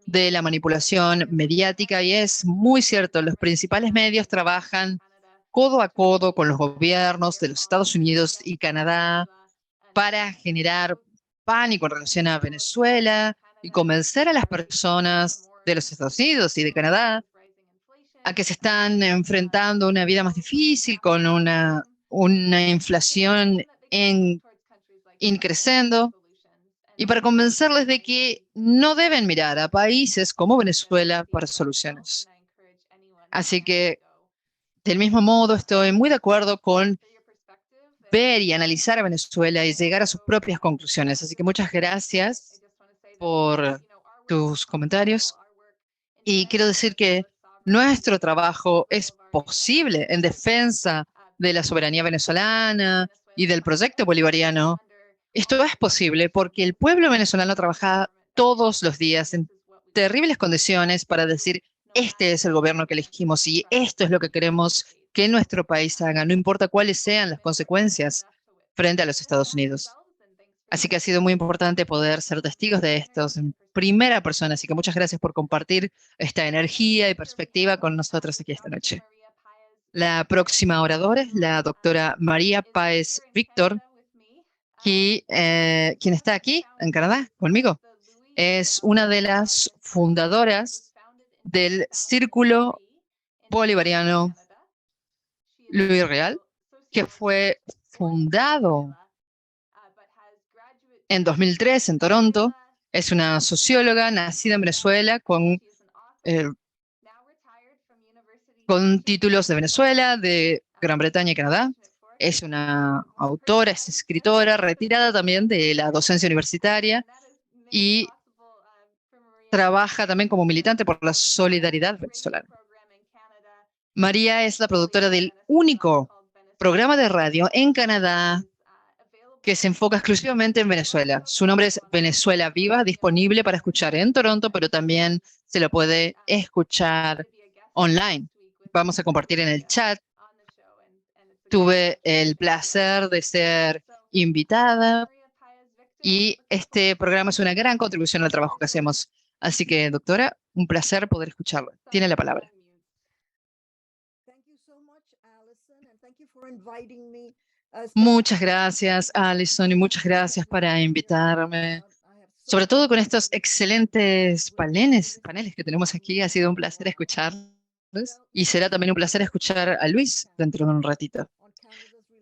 de la manipulación mediática y es muy cierto, los principales medios trabajan codo a codo con los gobiernos de los Estados Unidos y Canadá para generar pánico en relación a Venezuela y convencer a las personas de los Estados Unidos y de Canadá a que se están enfrentando a una vida más difícil con una inflación creciendo y para convencerles de que no deben mirar a países como Venezuela para soluciones. Así que, del mismo modo, estoy muy de acuerdo con ver y analizar a Venezuela y llegar a sus propias conclusiones. Así que muchas gracias por tus comentarios. Y quiero decir que nuestro trabajo es posible en defensa de la soberanía venezolana y del proyecto bolivariano. Esto es posible porque el pueblo venezolano trabaja todos los días en terribles condiciones para decir, este es el gobierno que elegimos y esto es lo que queremos que nuestro país haga, no importa cuáles sean las consecuencias frente a los Estados Unidos. Así que ha sido muy importante poder ser testigos de estos en primera persona. Así que muchas gracias por compartir esta energía y perspectiva con nosotros aquí esta noche. La próxima oradora es la doctora María Páez Víctor, quien está aquí en Canadá conmigo. Es una de las fundadoras del Círculo Bolivariano Louis Real, que fue fundado en 2003 en Toronto. Es una socióloga nacida en Venezuela con títulos de Venezuela, de Gran Bretaña y Canadá. Es una autora, es escritora, retirada también de la docencia universitaria y trabaja también como militante por la solidaridad venezolana. María es la productora del único programa de radio en Canadá que se enfoca exclusivamente en Venezuela. Su nombre es Venezuela Viva, disponible para escuchar en Toronto, pero también se lo puede escuchar online. Vamos a compartir en el chat Tuve el placer de ser invitada y este programa es una gran contribución al trabajo que hacemos. Así que, doctora, un placer poder escucharla. Tiene la palabra. Muchas gracias, Alison, y muchas gracias para invitarme. Sobre todo con estos excelentes paneles que tenemos aquí. Ha sido un placer escucharlos y será también un placer escuchar a Luis dentro de un ratito.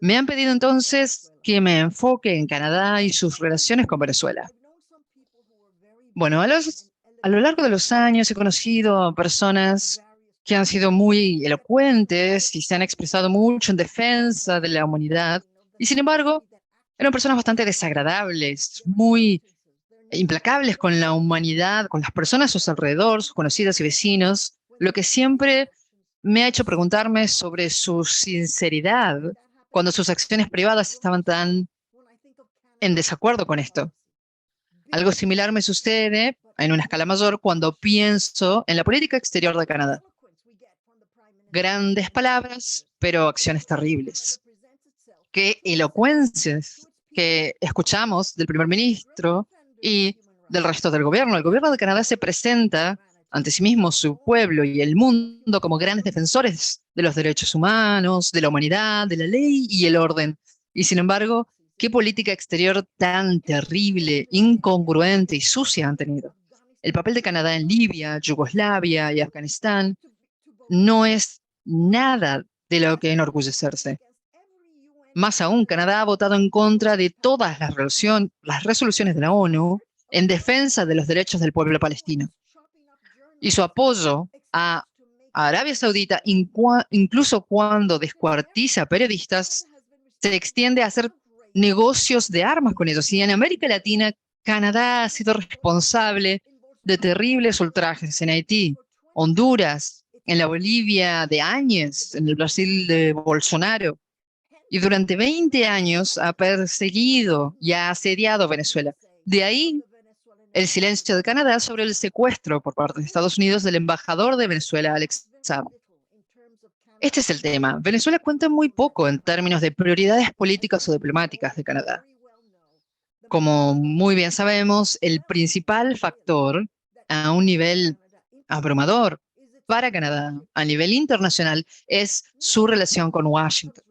Me han pedido entonces que me enfoque en Canadá y sus relaciones con Venezuela. Bueno, a lo largo de los años he conocido a personas que han sido muy elocuentes y se han expresado mucho en defensa de la humanidad, y sin embargo, eran personas bastante desagradables, muy implacables con la humanidad, con las personas a sus alrededor, sus conocidos y vecinos, lo que siempre me ha hecho preguntarme sobre su sinceridad cuando sus acciones privadas estaban tan en desacuerdo con esto. Algo similar me sucede en una escala mayor cuando pienso en la política exterior de Canadá. Grandes palabras, pero acciones terribles. Qué elocuencias que escuchamos del primer ministro y del resto del gobierno. El gobierno de Canadá se presenta ante sí mismo, su pueblo y el mundo como grandes defensores de los derechos humanos, de la humanidad, de la ley y el orden. Y sin embargo, qué política exterior tan terrible, incongruente y sucia han tenido. El papel de Canadá en Libia, Yugoslavia y Afganistán no es nada de lo que enorgullecerse. Más aún, Canadá ha votado en contra de todas las resoluciones de la ONU en defensa de los derechos del pueblo palestino. Y su apoyo a Arabia Saudita, incluso cuando descuartiza periodistas, se extiende a hacer negocios de armas con ellos. Y en América Latina, Canadá ha sido responsable de terribles ultrajes en Haití, Honduras, en la Bolivia de Áñez, en el Brasil de Bolsonaro. Y durante 20 años ha perseguido y ha asediado Venezuela. De ahí el silencio de Canadá sobre el secuestro por parte de Estados Unidos del embajador de Venezuela, Alex Saab. Este es el tema. Venezuela cuenta muy poco en términos de prioridades políticas o diplomáticas de Canadá. Como muy bien sabemos, el principal factor a un nivel abrumador para Canadá, a nivel internacional, es su relación con Washington.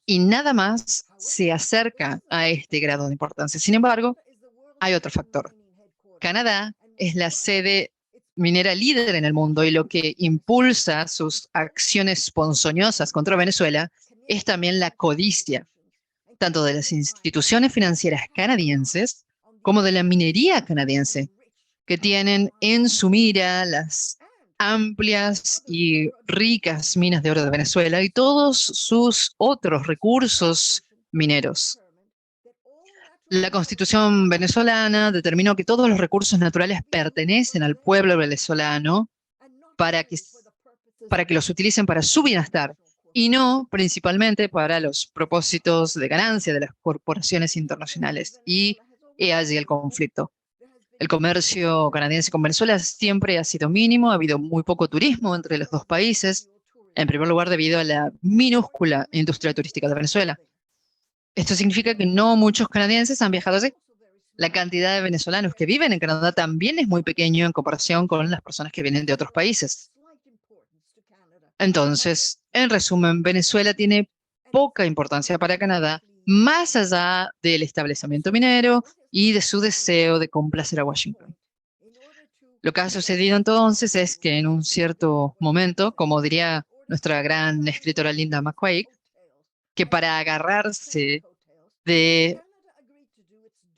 Y nada más se acerca a este grado de importancia. Sin embargo, hay otro factor. Canadá es la sede minera líder en el mundo y lo que impulsa sus acciones ponzoñosas contra Venezuela es también la codicia, tanto de las instituciones financieras canadienses como de la minería canadiense, que tienen en su mira las amplias y ricas minas de oro de Venezuela y todos sus otros recursos mineros. La Constitución venezolana determinó que todos los recursos naturales pertenecen al pueblo venezolano para que los utilicen para su bienestar y no principalmente para los propósitos de ganancia de las corporaciones internacionales. Y he allí el conflicto. El comercio canadiense con Venezuela siempre ha sido mínimo, ha habido muy poco turismo entre los dos países, en primer lugar debido a la minúscula industria turística de Venezuela. Esto significa que no muchos canadienses han viajado allí. La cantidad de venezolanos que viven en Canadá también es muy pequeño en comparación con las personas que vienen de otros países. Entonces, en resumen, Venezuela tiene poca importancia para Canadá, más allá del establecimiento minero y de su deseo de complacer a Washington. Lo que ha sucedido entonces es que en un cierto momento, como diría nuestra gran escritora Linda McQuaig, que para agarrarse de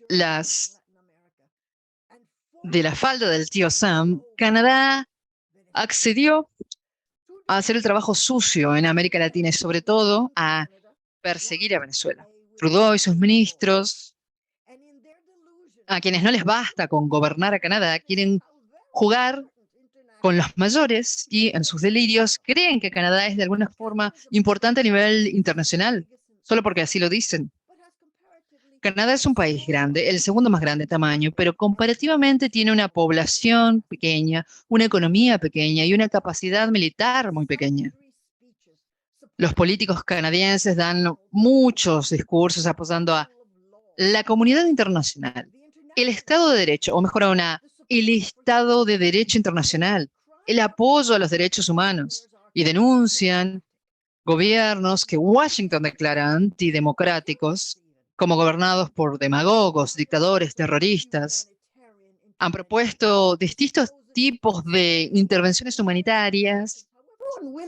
la falda del tío Sam, Canadá accedió a hacer el trabajo sucio en América Latina y sobre todo a perseguir a Venezuela. Trudeau y sus ministros, a quienes no les basta con gobernar a Canadá, quieren jugar con los mayores y en sus delirios creen que Canadá es de alguna forma importante a nivel internacional, solo porque así lo dicen. Canadá es un país grande, el segundo más grande de tamaño, pero comparativamente tiene una población pequeña, una economía pequeña y una capacidad militar muy pequeña. Los políticos canadienses dan muchos discursos apoyando a la comunidad internacional, el Estado de Derecho, o mejor aún, el Estado de Derecho internacional, el apoyo a los derechos humanos, y denuncian gobiernos que Washington declara antidemocráticos, como gobernados por demagogos, dictadores, terroristas. Han propuesto distintos tipos de intervenciones humanitarias,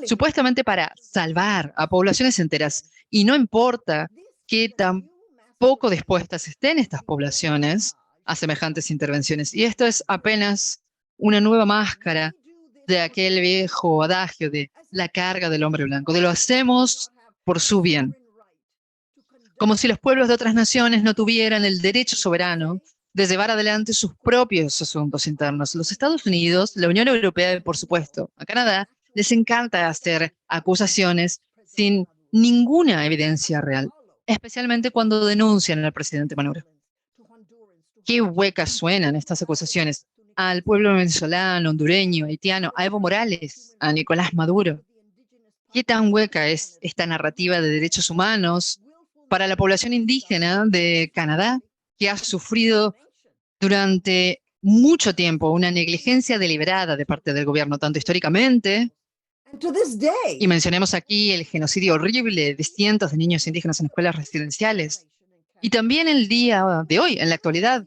supuestamente para salvar a poblaciones enteras. Y no importa qué tan poco dispuestas estén estas poblaciones a semejantes intervenciones. Y esto es apenas una nueva máscara de aquel viejo adagio de la carga del hombre blanco, de lo hacemos por su bien. Como si los pueblos de otras naciones no tuvieran el derecho soberano de llevar adelante sus propios asuntos internos. Los Estados Unidos, la Unión Europea y, por supuesto, a Canadá, les encanta hacer acusaciones sin ninguna evidencia real, especialmente cuando denuncian al presidente Maduro. Qué huecas suenan estas acusaciones al pueblo venezolano, hondureño, haitiano, a Evo Morales, a Nicolás Maduro. ¿Qué tan hueca es esta narrativa de derechos humanos para la población indígena de Canadá, que ha sufrido durante mucho tiempo una negligencia deliberada de parte del gobierno, tanto históricamente, y mencionemos aquí el genocidio horrible de cientos de niños indígenas en escuelas residenciales, y también el día de hoy, en la actualidad,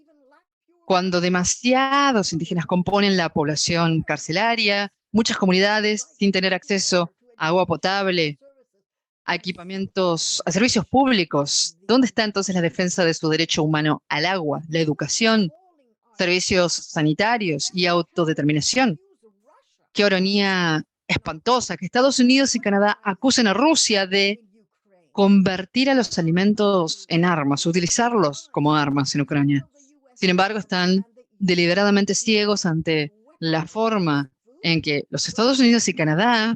cuando demasiados indígenas componen la población carcelaria, muchas comunidades sin tener acceso a agua potable, a equipamientos, a servicios públicos. ¿Dónde está entonces la defensa de su derecho humano al agua, la educación, servicios sanitarios y autodeterminación? Qué ironía espantosa que Estados Unidos y Canadá acusen a Rusia de convertir a los alimentos en armas, utilizarlos como armas en Ucrania. Sin embargo, están deliberadamente ciegos ante la forma en que los Estados Unidos y Canadá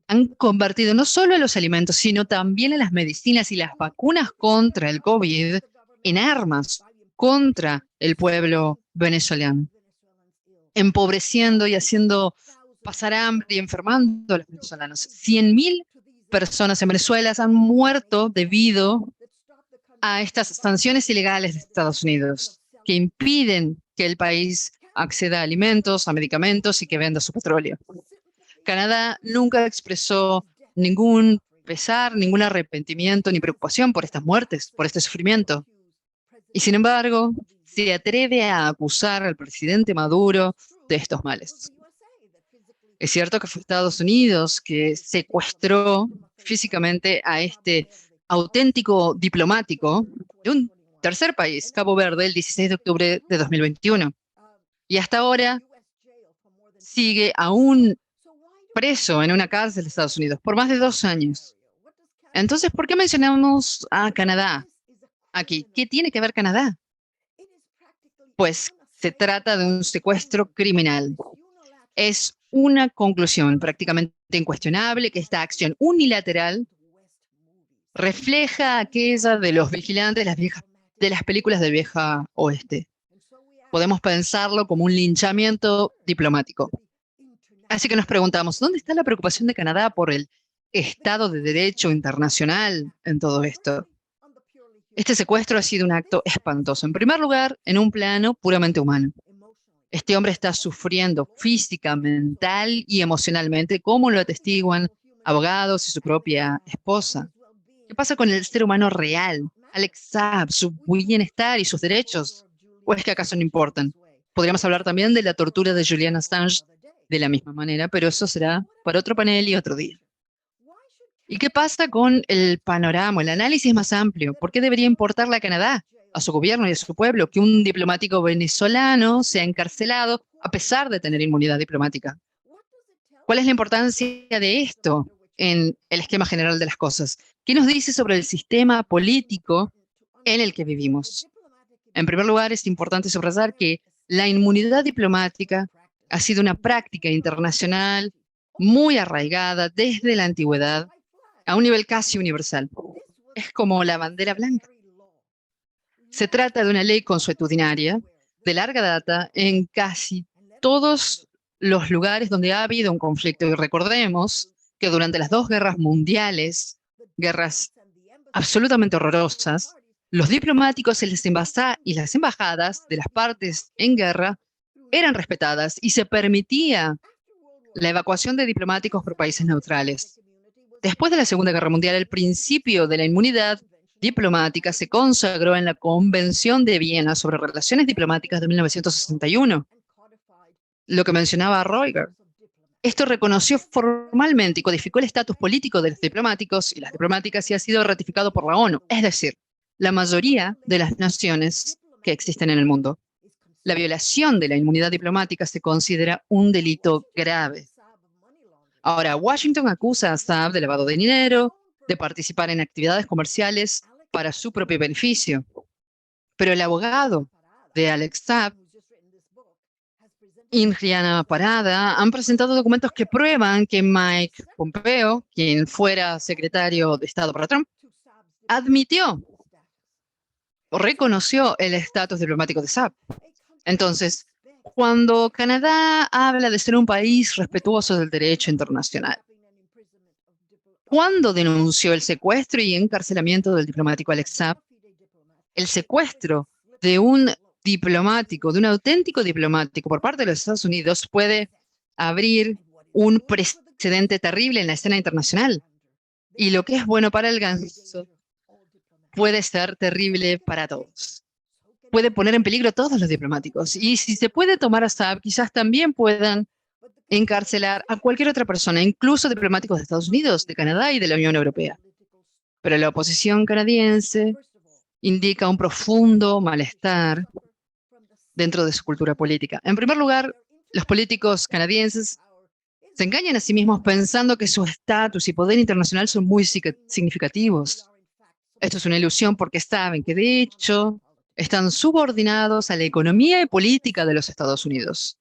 han convertido no solo a los alimentos, sino también a las medicinas y las vacunas contra el COVID en armas contra el pueblo venezolano, empobreciendo y haciendo pasar hambre y enfermando a los venezolanos. 100.000 personas en Venezuela han muerto debido a estas sanciones ilegales de Estados Unidos, que impiden que el país acceda a alimentos, a medicamentos y que venda su petróleo. Canadá nunca expresó ningún pesar, ningún arrepentimiento ni preocupación por estas muertes, por este sufrimiento. Y sin embargo, se atreve a acusar al presidente Maduro de estos males. Es cierto que fue Estados Unidos que secuestró físicamente a este auténtico diplomático de un tercer país, Cabo Verde, el 16 de octubre de 2021. Y hasta ahora sigue aún preso en una cárcel de Estados Unidos por más de 2 años. Entonces, ¿por qué mencionamos a Canadá aquí? ¿Qué tiene que ver Canadá? Pues se trata de un secuestro criminal. Es una conclusión prácticamente incuestionable que esta acción unilateral refleja aquella de los vigilantes de las películas del viejo oeste. Podemos pensarlo como un linchamiento diplomático. Así que nos preguntamos, ¿dónde está la preocupación de Canadá por el Estado de Derecho internacional en todo esto? Este secuestro ha sido un acto espantoso. En primer lugar, en un plano puramente humano. Este hombre está sufriendo física, mental y emocionalmente, como lo atestiguan abogados y su propia esposa. ¿Qué pasa con el ser humano real? Alex Saab, su bienestar y sus derechos. ¿O es que acaso no importan? Podríamos hablar también de la tortura de Julian Assange de la misma manera, pero eso será para otro panel y otro día. ¿Y qué pasa con el panorama, el análisis más amplio? ¿Por qué debería importarle a Canadá, a su gobierno y a su pueblo, que un diplomático venezolano sea encarcelado a pesar de tener inmunidad diplomática? ¿Cuál es la importancia de esto en el esquema general de las cosas? ¿Qué nos dice sobre el sistema político en el que vivimos? En primer lugar, es importante subrayar que la inmunidad diplomática ha sido una práctica internacional muy arraigada desde la antigüedad a un nivel casi universal. Es como la bandera blanca. Se trata de una ley consuetudinaria de larga data en casi todos los lugares donde ha habido un conflicto. Y recordemos que durante las dos guerras mundiales, guerras absolutamente horrorosas, los diplomáticos y las embajadas de las partes en guerra eran respetadas y se permitía la evacuación de diplomáticos por países neutrales. Después de la Segunda Guerra Mundial, el principio de la inmunidad diplomática se consagró en la Convención de Viena sobre Relaciones Diplomáticas de 1961, lo que mencionaba Royger. Esto reconoció formalmente y codificó el estatus político de los diplomáticos y las diplomáticas y ha sido ratificado por la ONU, es decir, la mayoría de las naciones que existen en el mundo. La violación de la inmunidad diplomática se considera un delito grave. Ahora, Washington acusa a Saab de lavado de dinero, de participar en actividades comerciales para su propio beneficio. Pero el abogado de Alex Saab, Indriana Parada, han presentado documentos que prueban que Mike Pompeo, quien fuera secretario de Estado para Trump, admitió o reconoció el estatus diplomático de Saab. Entonces, cuando Canadá habla de ser un país respetuoso del derecho internacional, ¿cuándo denunció el secuestro y encarcelamiento del diplomático Alex Saab? El secuestro de un diplomático, de un auténtico diplomático por parte de los Estados Unidos puede abrir un precedente terrible en la escena internacional. Y lo que es bueno para el ganso puede ser terrible para todos. Puede poner en peligro a todos los diplomáticos. Y si se puede tomar a Saab, quizás también puedan encarcelar a cualquier otra persona, incluso diplomáticos de Estados Unidos, de Canadá y de la Unión Europea. Pero la oposición canadiense indica un profundo malestar dentro de su cultura política. En primer lugar, los políticos canadienses se engañan a sí mismos pensando que su estatus y poder internacional son muy significativos. Esto es una ilusión porque saben que, de hecho, están subordinados a la economía y política de los Estados Unidos.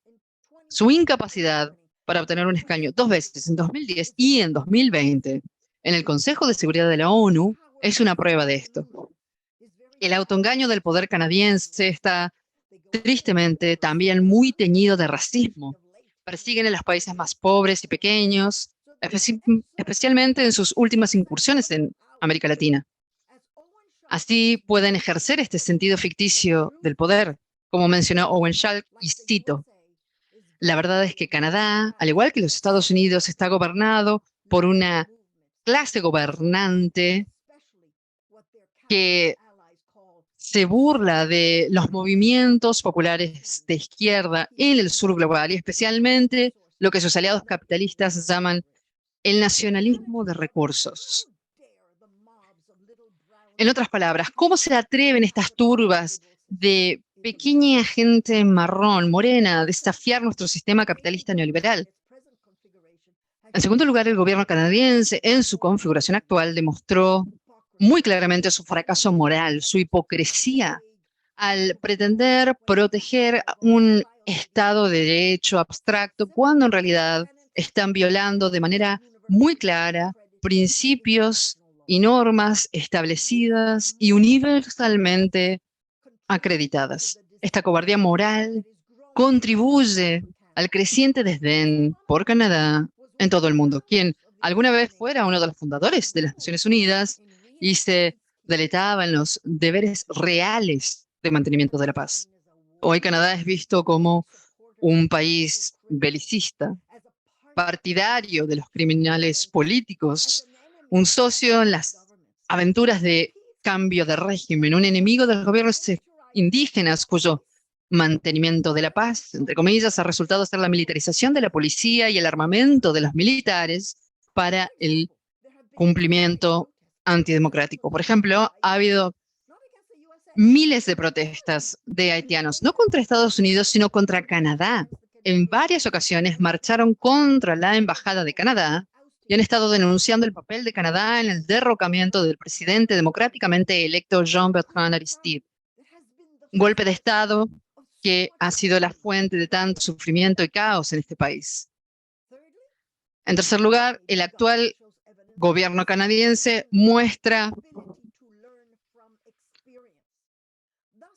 Su incapacidad para obtener un escaño 2 veces, en 2010 y en 2020, en el Consejo de Seguridad de la ONU, es una prueba de esto. El autoengaño del poder canadiense está tristemente también muy teñido de racismo. Persiguen a los países más pobres y pequeños, especialmente en sus últimas incursiones en América Latina. Así pueden ejercer este sentido ficticio del poder, como mencionó Owen Schultz, y cito: la verdad es que Canadá, al igual que los Estados Unidos, está gobernado por una clase gobernante que se burla de los movimientos populares de izquierda en el sur global y especialmente lo que sus aliados capitalistas llaman el nacionalismo de recursos. En otras palabras, ¿cómo se atreven estas turbas de pequeña gente marrón, morena, a desafiar nuestro sistema capitalista neoliberal? En segundo lugar, el gobierno canadiense, en su configuración actual, demostró muy claramente su fracaso moral, su hipocresía, al pretender proteger un Estado de Derecho abstracto, cuando en realidad están violando de manera muy clara principios y normas establecidas y universalmente acreditadas. Esta cobardía moral contribuye al creciente desdén por Canadá en todo el mundo, quien alguna vez fuera uno de los fundadores de las Naciones Unidas y se deleitaba en los deberes reales de mantenimiento de la paz. Hoy Canadá es visto como un país belicista, partidario de los criminales políticos, un socio en las aventuras de cambio de régimen, un enemigo de los gobiernos indígenas cuyo mantenimiento de la paz, entre comillas, ha resultado ser la militarización de la policía y el armamento de los militares para el cumplimiento antidemocrático. Por ejemplo, ha habido miles de protestas de haitianos, no contra Estados Unidos, sino contra Canadá. En varias ocasiones marcharon contra la Embajada de Canadá y han estado denunciando el papel de Canadá en el derrocamiento del presidente democráticamente electo Jean-Bertrand Aristide. Un golpe de Estado que ha sido la fuente de tanto sufrimiento y caos en este país. En tercer lugar, el actual gobierno canadiense muestra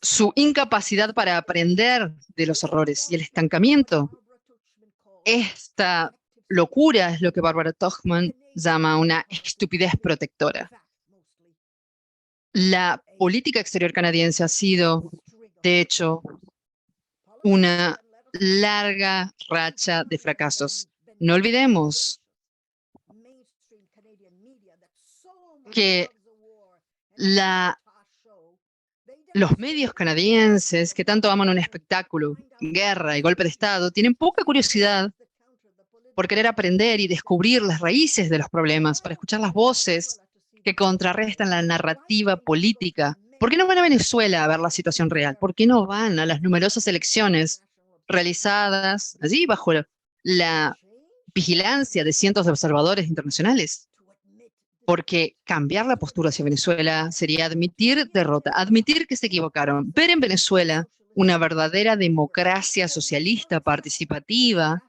su incapacidad para aprender de los errores y el estancamiento. Esta locura es lo que Barbara Tuchman llama una estupidez protectora. La política exterior canadiense ha sido, de hecho, una larga racha de fracasos. No olvidemos que los medios canadienses, que tanto aman un espectáculo, guerra y golpe de Estado, tienen poca curiosidad por querer aprender y descubrir las raíces de los problemas, para escuchar las voces que contrarrestan la narrativa política. ¿Por qué no van a Venezuela a ver la situación real? ¿Por qué no van a las numerosas elecciones realizadas allí bajo la vigilancia de cientos de observadores internacionales? Porque cambiar la postura hacia Venezuela sería admitir derrota, admitir que se equivocaron, ver en Venezuela una verdadera democracia socialista participativa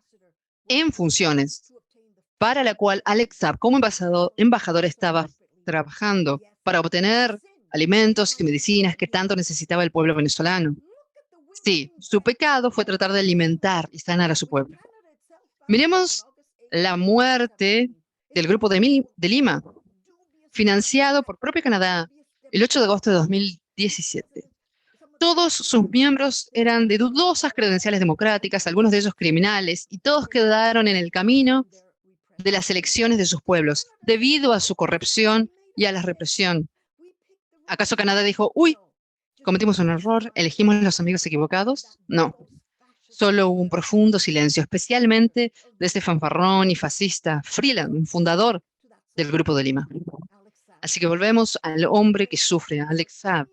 en funciones, para la cual Alex Saab, como embajador, estaba trabajando para obtener alimentos y medicinas que tanto necesitaba el pueblo venezolano. Sí, su pecado fue tratar de alimentar y sanar a su pueblo. Miremos la muerte del Grupo de Lima, financiado por propio Canadá el 8 de agosto de 2017. Todos sus miembros eran de dudosas credenciales democráticas, algunos de ellos criminales, y todos quedaron en el camino de las elecciones de sus pueblos, debido a su corrupción y a la represión. ¿Acaso Canadá dijo, uy, cometimos un error, elegimos los amigos equivocados? No. Solo hubo un profundo silencio, especialmente de este fanfarrón y fascista Freeland, un fundador del Grupo de Lima. Así que volvemos al hombre que sufre, a Alex Saab.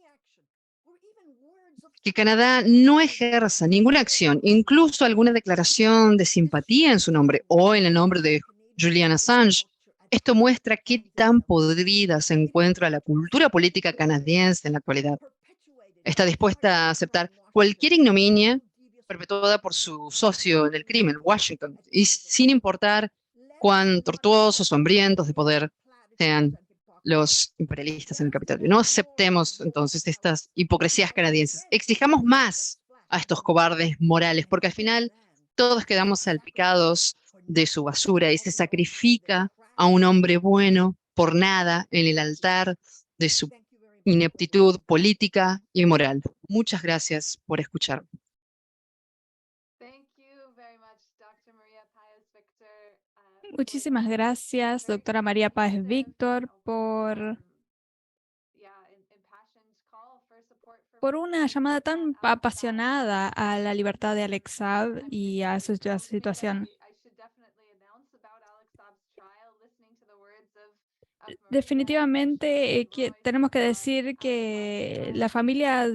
Que Canadá no ejerza ninguna acción, incluso alguna declaración de simpatía en su nombre o en el nombre de Julian Assange. Esto muestra qué tan podrida se encuentra la cultura política canadiense en la actualidad. Está dispuesta a aceptar cualquier ignominia perpetuada por su socio en el crimen, Washington, y sin importar cuán tortuosos o hambrientos de poder sean los imperialistas en el Capitolio. No aceptemos entonces estas hipocresías canadienses. Exijamos más a estos cobardes morales, porque al final todos quedamos salpicados de su basura y se sacrifica a un hombre bueno por nada en el altar de su ineptitud política y moral. Muchas gracias por escuchar. Muchísimas gracias, doctora María Páez Víctor, por una llamada tan apasionada a la libertad de Alex Saab y a su situación. Definitivamente tenemos que decir que la familia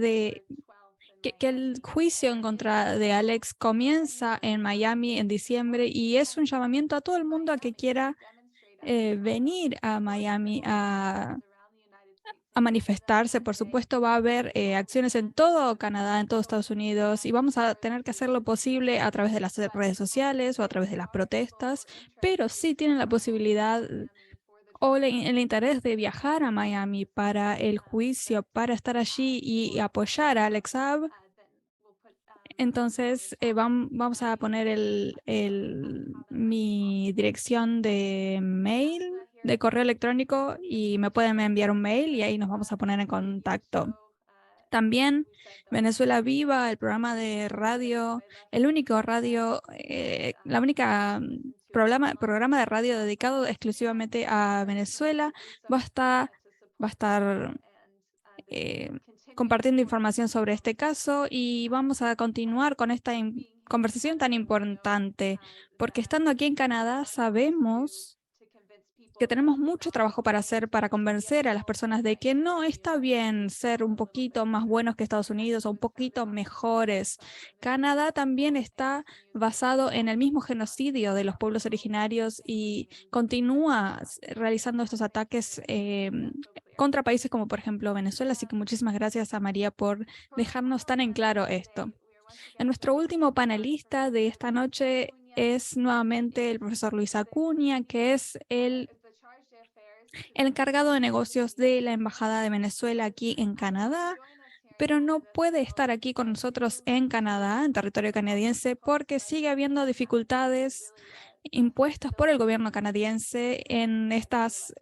que el juicio en contra de Alex comienza en Miami en diciembre y es un llamamiento a todo el mundo a que quiera venir a Miami a manifestarse. Por supuesto, va a haber acciones en todo Canadá, en todo Estados Unidos, y vamos a tener que hacer lo posible a través de las redes sociales o a través de las protestas, pero sí tienen la posibilidad o el interés de viajar a Miami para el juicio, para estar allí y apoyar a Alex Saab. Entonces, vamos a poner mi dirección de mail, de correo electrónico, y me pueden enviar un mail y ahí nos vamos a poner en contacto. También Venezuela Viva, el programa de radio, el único radio, la única programa de radio dedicado exclusivamente a Venezuela, va a estar compartiendo información sobre este caso y vamos a continuar con esta conversación tan importante, porque estando aquí en Canadá sabemos que tenemos mucho trabajo para hacer para convencer a las personas de que no está bien ser un poquito más buenos que Estados Unidos o un poquito mejores. Canadá también está basado en el mismo genocidio de los pueblos originarios y continúa realizando estos ataques contra países como por ejemplo Venezuela. Así que muchísimas gracias a María por dejarnos tan en claro esto. Nuestro último panelista de esta noche es nuevamente el profesor Luis Acuña, que es el encargado de negocios de la Embajada de Venezuela aquí en Canadá, pero no puede estar aquí con nosotros en Canadá, en territorio canadiense, porque sigue habiendo dificultades impuestas por el gobierno canadiense en estas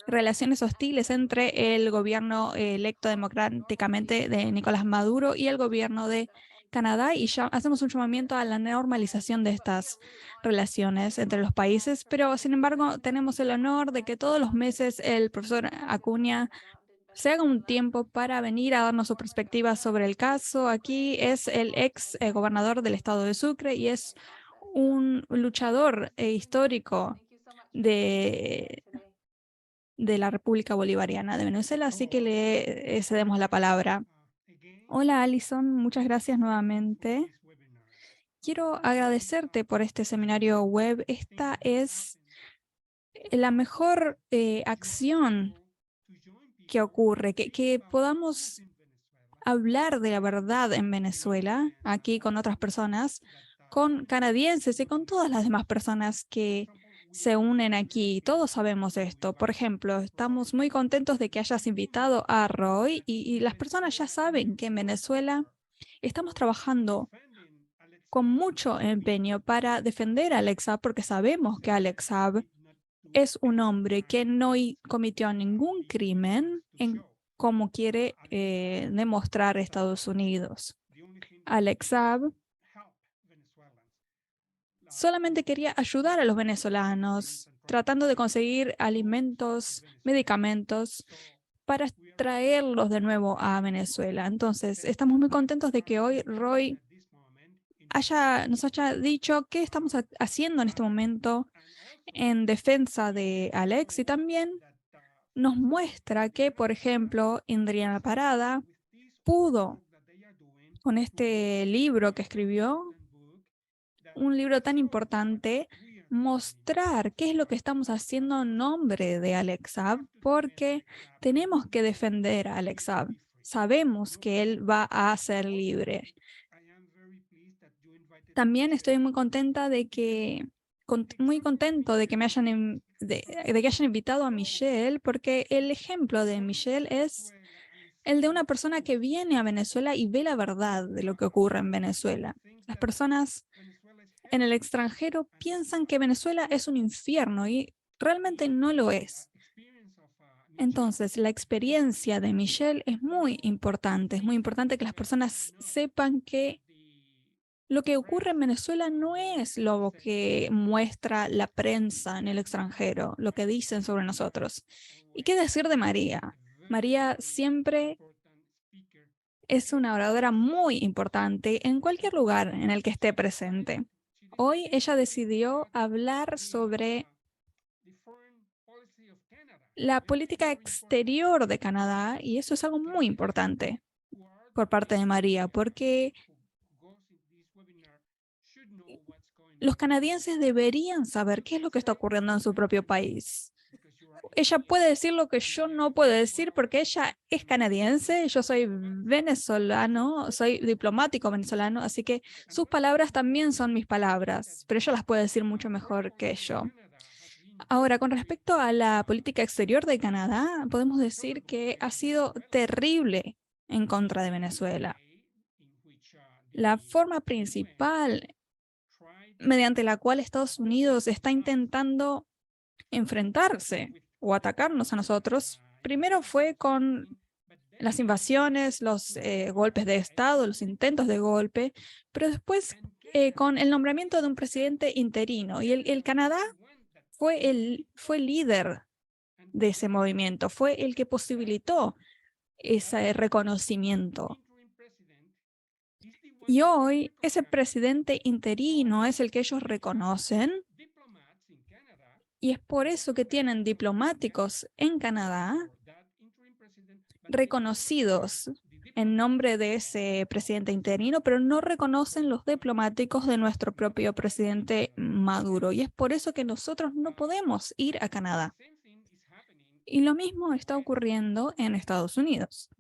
relaciones hostiles entre el gobierno electo democráticamente de Nicolás Maduro y el gobierno de Canadá, y ya hacemos un llamamiento a la normalización de estas relaciones entre los países, pero sin embargo tenemos el honor de que todos los meses el profesor Acuña se haga un tiempo para venir a darnos su perspectiva sobre el caso. Aquí es el ex gobernador del estado de Sucre y es un luchador histórico de la República Bolivariana de Venezuela, así que le cedemos la palabra. Hola, Alison, muchas gracias nuevamente. Quiero agradecerte por este seminario web. Esta es la mejor acción que ocurre, que podamos hablar de la verdad en Venezuela, aquí con otras personas, con canadienses y con todas las demás personas que se unen aquí. Todos sabemos esto. Por ejemplo, estamos muy contentos de que hayas invitado a Roy y las personas ya saben que en Venezuela estamos trabajando con mucho empeño para defender a Alex Saab, porque sabemos que Alex Saab es un hombre que no cometió ningún crimen en como quiere demostrar Estados Unidos. Alex Saab solamente quería ayudar a los venezolanos, tratando de conseguir alimentos, medicamentos, para traerlos de nuevo a Venezuela. Entonces, estamos muy contentos de que hoy Roy nos haya dicho qué estamos haciendo en este momento en defensa de Alex, y también nos muestra que, por ejemplo, Indriana Parada pudo, con este libro que escribió, un libro tan importante, mostrar qué es lo que estamos haciendo en nombre de Alex Saab, porque tenemos que defender a Alex Saab. Sabemos que él va a ser libre. También estoy muy contenta de que, muy contento de que me hayan, de que hayan invitado a Michelle, porque el ejemplo de Michelle es el de una persona que viene a Venezuela y ve la verdad de lo que ocurre en Venezuela. Las personas en el extranjero piensan que Venezuela es un infierno y realmente no lo es. Entonces, la experiencia de Michelle es muy importante. Es muy importante que las personas sepan que lo que ocurre en Venezuela no es lo que muestra la prensa en el extranjero, lo que dicen sobre nosotros. ¿Y qué decir de María? María siempre es una oradora muy importante en cualquier lugar en el que esté presente. Hoy ella decidió hablar sobre la política exterior de Canadá, y eso es algo muy importante por parte de María, porque los canadienses deberían saber qué es lo que está ocurriendo en su propio país. Ella puede decir lo que yo no puedo decir porque ella es canadiense, yo soy venezolano, soy diplomático venezolano, así que sus palabras también son mis palabras, pero ella las puede decir mucho mejor que yo. Ahora, con respecto a la política exterior de Canadá, podemos decir que ha sido terrible en contra de Venezuela. La forma principal mediante la cual Estados Unidos está intentando enfrentarse o atacarnos a nosotros, primero fue con las invasiones, los golpes de Estado, los intentos de golpe, pero después con el nombramiento de un presidente interino. Y el Canadá fue líder de ese movimiento, fue el que posibilitó ese reconocimiento. Y hoy ese presidente interino es el que ellos reconocen, y es por eso que tienen diplomáticos en Canadá reconocidos en nombre de ese presidente interino, pero no reconocen los diplomáticos de nuestro propio presidente Maduro. Y es por eso que nosotros no podemos ir a Canadá. Y lo mismo está ocurriendo en Estados Unidos.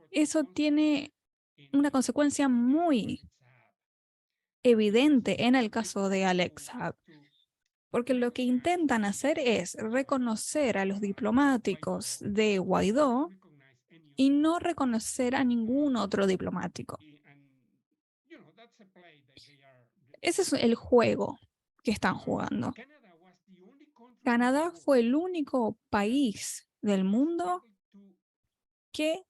Eso tiene una consecuencia muy evidente en el caso de Alex Saab, porque lo que intentan hacer es reconocer a los diplomáticos de Guaidó y no reconocer a ningún otro diplomático. Ese es el juego que están jugando. Canadá fue el único país del mundo que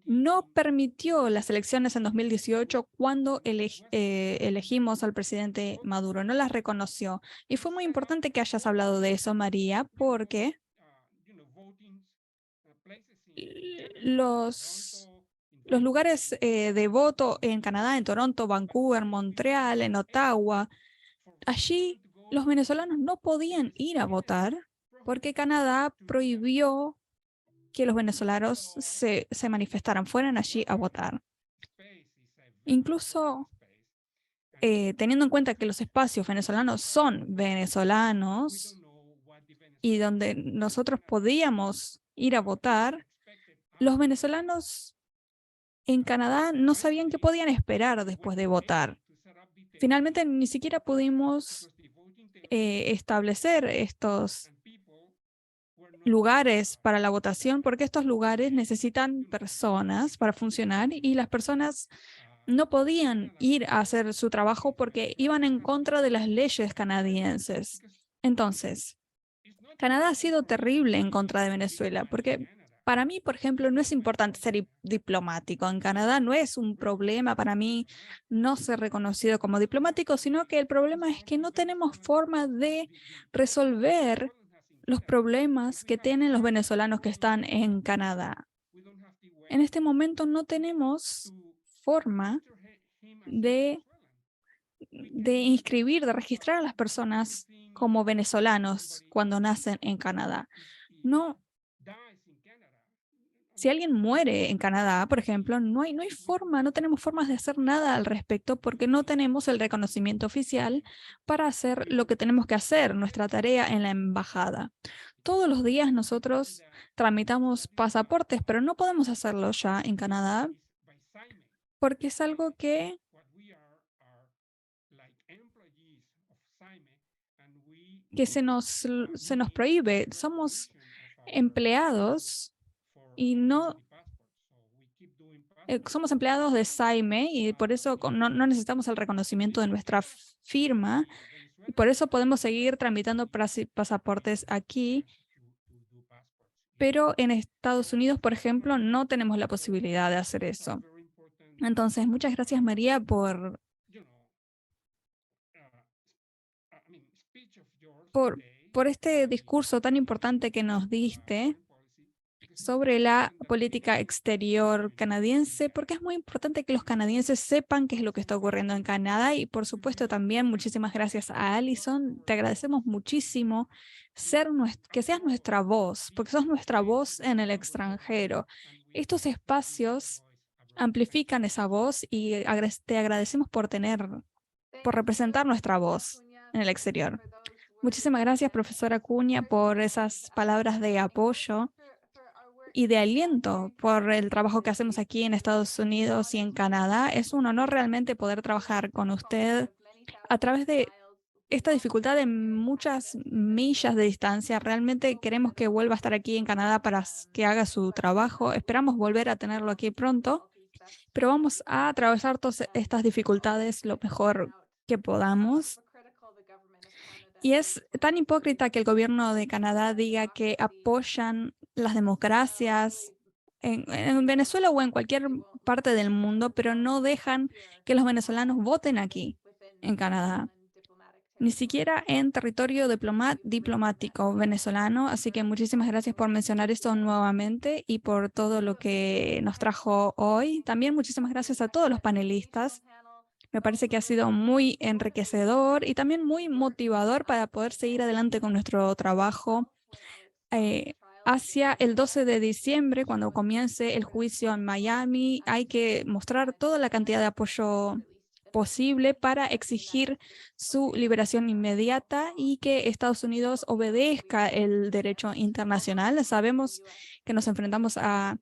no permitió las elecciones en 2018 cuando elegimos al presidente Maduro, no las reconoció. Y fue muy importante que hayas hablado de eso, María, porque los lugares de voto en Canadá, en Toronto, Vancouver, Montreal, en Ottawa, allí los venezolanos no podían ir a votar porque Canadá prohibió que los venezolanos se manifestaran, fueran allí a votar. Incluso teniendo en cuenta que los espacios venezolanos son venezolanos y donde nosotros podíamos ir a votar, los venezolanos en Canadá no sabían qué podían esperar después de votar. Finalmente, ni siquiera pudimos establecer estos lugares para la votación, porque estos lugares necesitan personas para funcionar y las personas no podían ir a hacer su trabajo porque iban en contra de las leyes canadienses. Entonces, Canadá ha sido terrible en contra de Venezuela, porque para mí, por ejemplo, no es importante ser diplomático. En Canadá no es un problema para mí no ser reconocido como diplomático, sino que el problema es que no tenemos forma de resolver los problemas que tienen los venezolanos que están en Canadá. En este momento no tenemos forma de inscribir, de registrar a las personas como venezolanos cuando nacen en Canadá. No. Si alguien muere en Canadá, por ejemplo, no hay forma, no tenemos formas de hacer nada al respecto porque no tenemos el reconocimiento oficial para hacer lo que tenemos que hacer, nuestra tarea en la embajada. Todos los días nosotros tramitamos pasaportes, pero no podemos hacerlo ya en Canadá porque es algo que se nos prohíbe. Somos empleados y no somos empleados de SAIME y por eso no necesitamos el reconocimiento de nuestra firma y por eso podemos seguir tramitando pasaportes aquí, pero en Estados Unidos, por ejemplo, no tenemos la posibilidad de hacer eso. Entonces, muchas gracias, María, por este discurso tan importante que nos diste sobre la política exterior canadiense, porque es muy importante que los canadienses sepan qué es lo que está ocurriendo en Canadá y, por supuesto, también muchísimas gracias a Alison. Te agradecemos muchísimo que seas nuestra voz, porque sos nuestra voz en el extranjero. Estos espacios amplifican esa voz y te agradecemos por representar nuestra voz en el exterior. Muchísimas gracias, profesora Acuña, por esas palabras de apoyo y de aliento por el trabajo que hacemos aquí en Estados Unidos y en Canadá. Es un honor realmente poder trabajar con usted a través de esta dificultad de muchas millas de distancia. Realmente queremos que vuelva a estar aquí en Canadá para que haga su trabajo. Esperamos volver a tenerlo aquí pronto, pero vamos a atravesar todas estas dificultades lo mejor que podamos. Y es tan hipócrita que el gobierno de Canadá diga que apoyan las democracias en Venezuela o en cualquier parte del mundo, pero no dejan que los venezolanos voten aquí, en Canadá. Ni siquiera en territorio diplomático venezolano. Así que muchísimas gracias por mencionar esto nuevamente y por todo lo que nos trajo hoy. También muchísimas gracias a todos los panelistas. Me parece que ha sido muy enriquecedor y también muy motivador para poder seguir adelante con nuestro trabajo hacia el 12 de diciembre, cuando comience el juicio en Miami. Hay que mostrar toda la cantidad de apoyo posible para exigir su liberación inmediata y que Estados Unidos obedezca el derecho internacional. Sabemos que nos enfrentamos a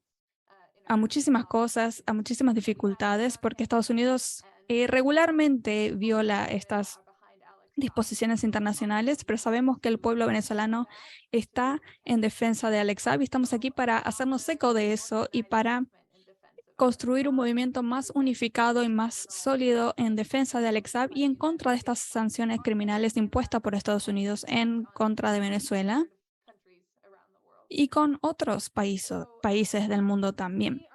muchísimas cosas, a muchísimas dificultades, porque Estados Unidos regularmente viola estas disposiciones internacionales, pero sabemos que el pueblo venezolano está en defensa de Alex Saab y estamos aquí para hacernos eco de eso y para construir un movimiento más unificado y más sólido en defensa de Alex Saab y en contra de estas sanciones criminales impuestas por Estados Unidos en contra de Venezuela y con otros países del mundo también.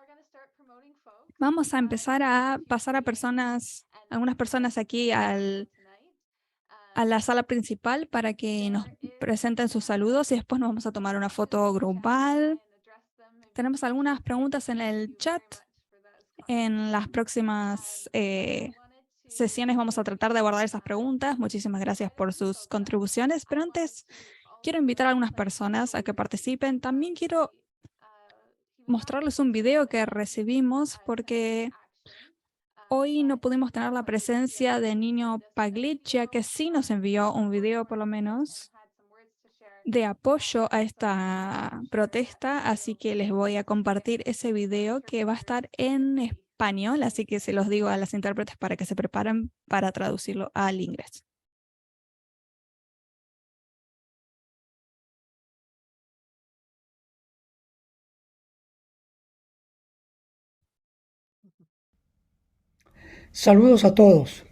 Vamos a empezar a pasar a algunas personas aquí a la sala principal para que nos presenten sus saludos y después nos vamos a tomar una foto grupal. Tenemos algunas preguntas en el chat. En las próximas sesiones vamos a tratar de abordar esas preguntas. Muchísimas gracias por sus contribuciones, pero antes quiero invitar a algunas personas a que participen. También quiero mostrarles un video que recibimos porque hoy no pudimos tener la presencia de Nino Paglicia, que sí nos envió un video por lo menos de apoyo a esta protesta, así que les voy a compartir ese video que va a estar en español, así que se los digo a las intérpretes para que se preparen para traducirlo al inglés. Saludos a todos.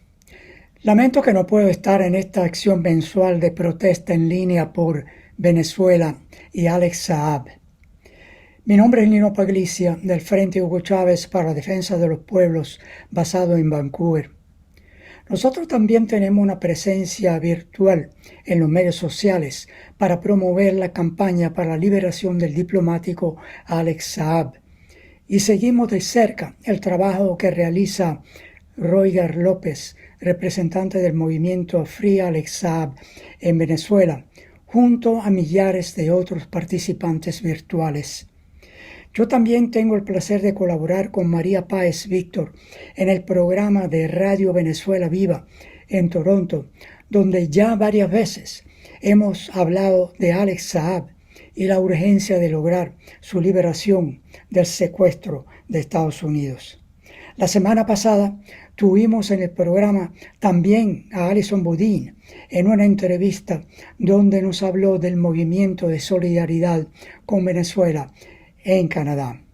Lamento que no puedo estar en esta acción mensual de protesta en línea por Venezuela y Alex Saab. Mi nombre es Nino Paglicia, del Frente Hugo Chávez para la Defensa de los Pueblos, basado en Vancouver. Nosotros también tenemos una presencia virtual en los medios sociales para promover la campaña para la liberación del diplomático Alex Saab. Y seguimos de cerca el trabajo que realiza Roigar López, representante del movimiento Free Alex Saab en Venezuela, junto a millares de otros participantes virtuales. Yo también tengo el placer de colaborar con María Páez Víctor en el programa de Radio Venezuela Viva en Toronto, donde ya varias veces hemos hablado de Alex Saab y la urgencia de lograr su liberación del secuestro de Estados Unidos. La semana pasada tuvimos en el programa también a Alison Bodin en una entrevista donde nos habló del movimiento de solidaridad con Venezuela en Canadá.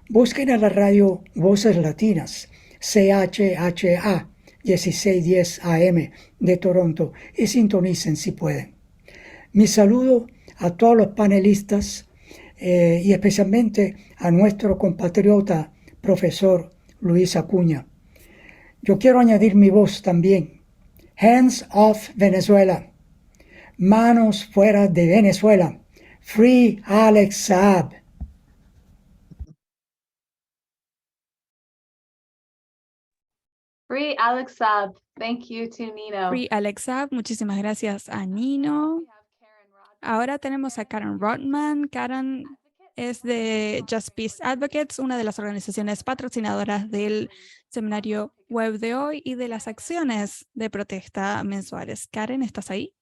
Busquen en la radio Voces Latinas, CHHA 1610 AM de Toronto y sintonicen si pueden. Mi saludo a todos los panelistas y especialmente a nuestro compatriota profesor Luis Acuña. Yo quiero añadir mi voz también. Hands off Venezuela. Manos fuera de Venezuela. Free Alex Saab. Free Alex Saab. Thank you to Nino. Free Alex Saab, muchísimas gracias a Nino. Ahora tenemos a Karen Rodman. Karen es de Just Peace Advocates, una de las organizaciones patrocinadoras del seminario web de hoy y de las acciones de protesta mensuales. Karen, ¿estás ahí?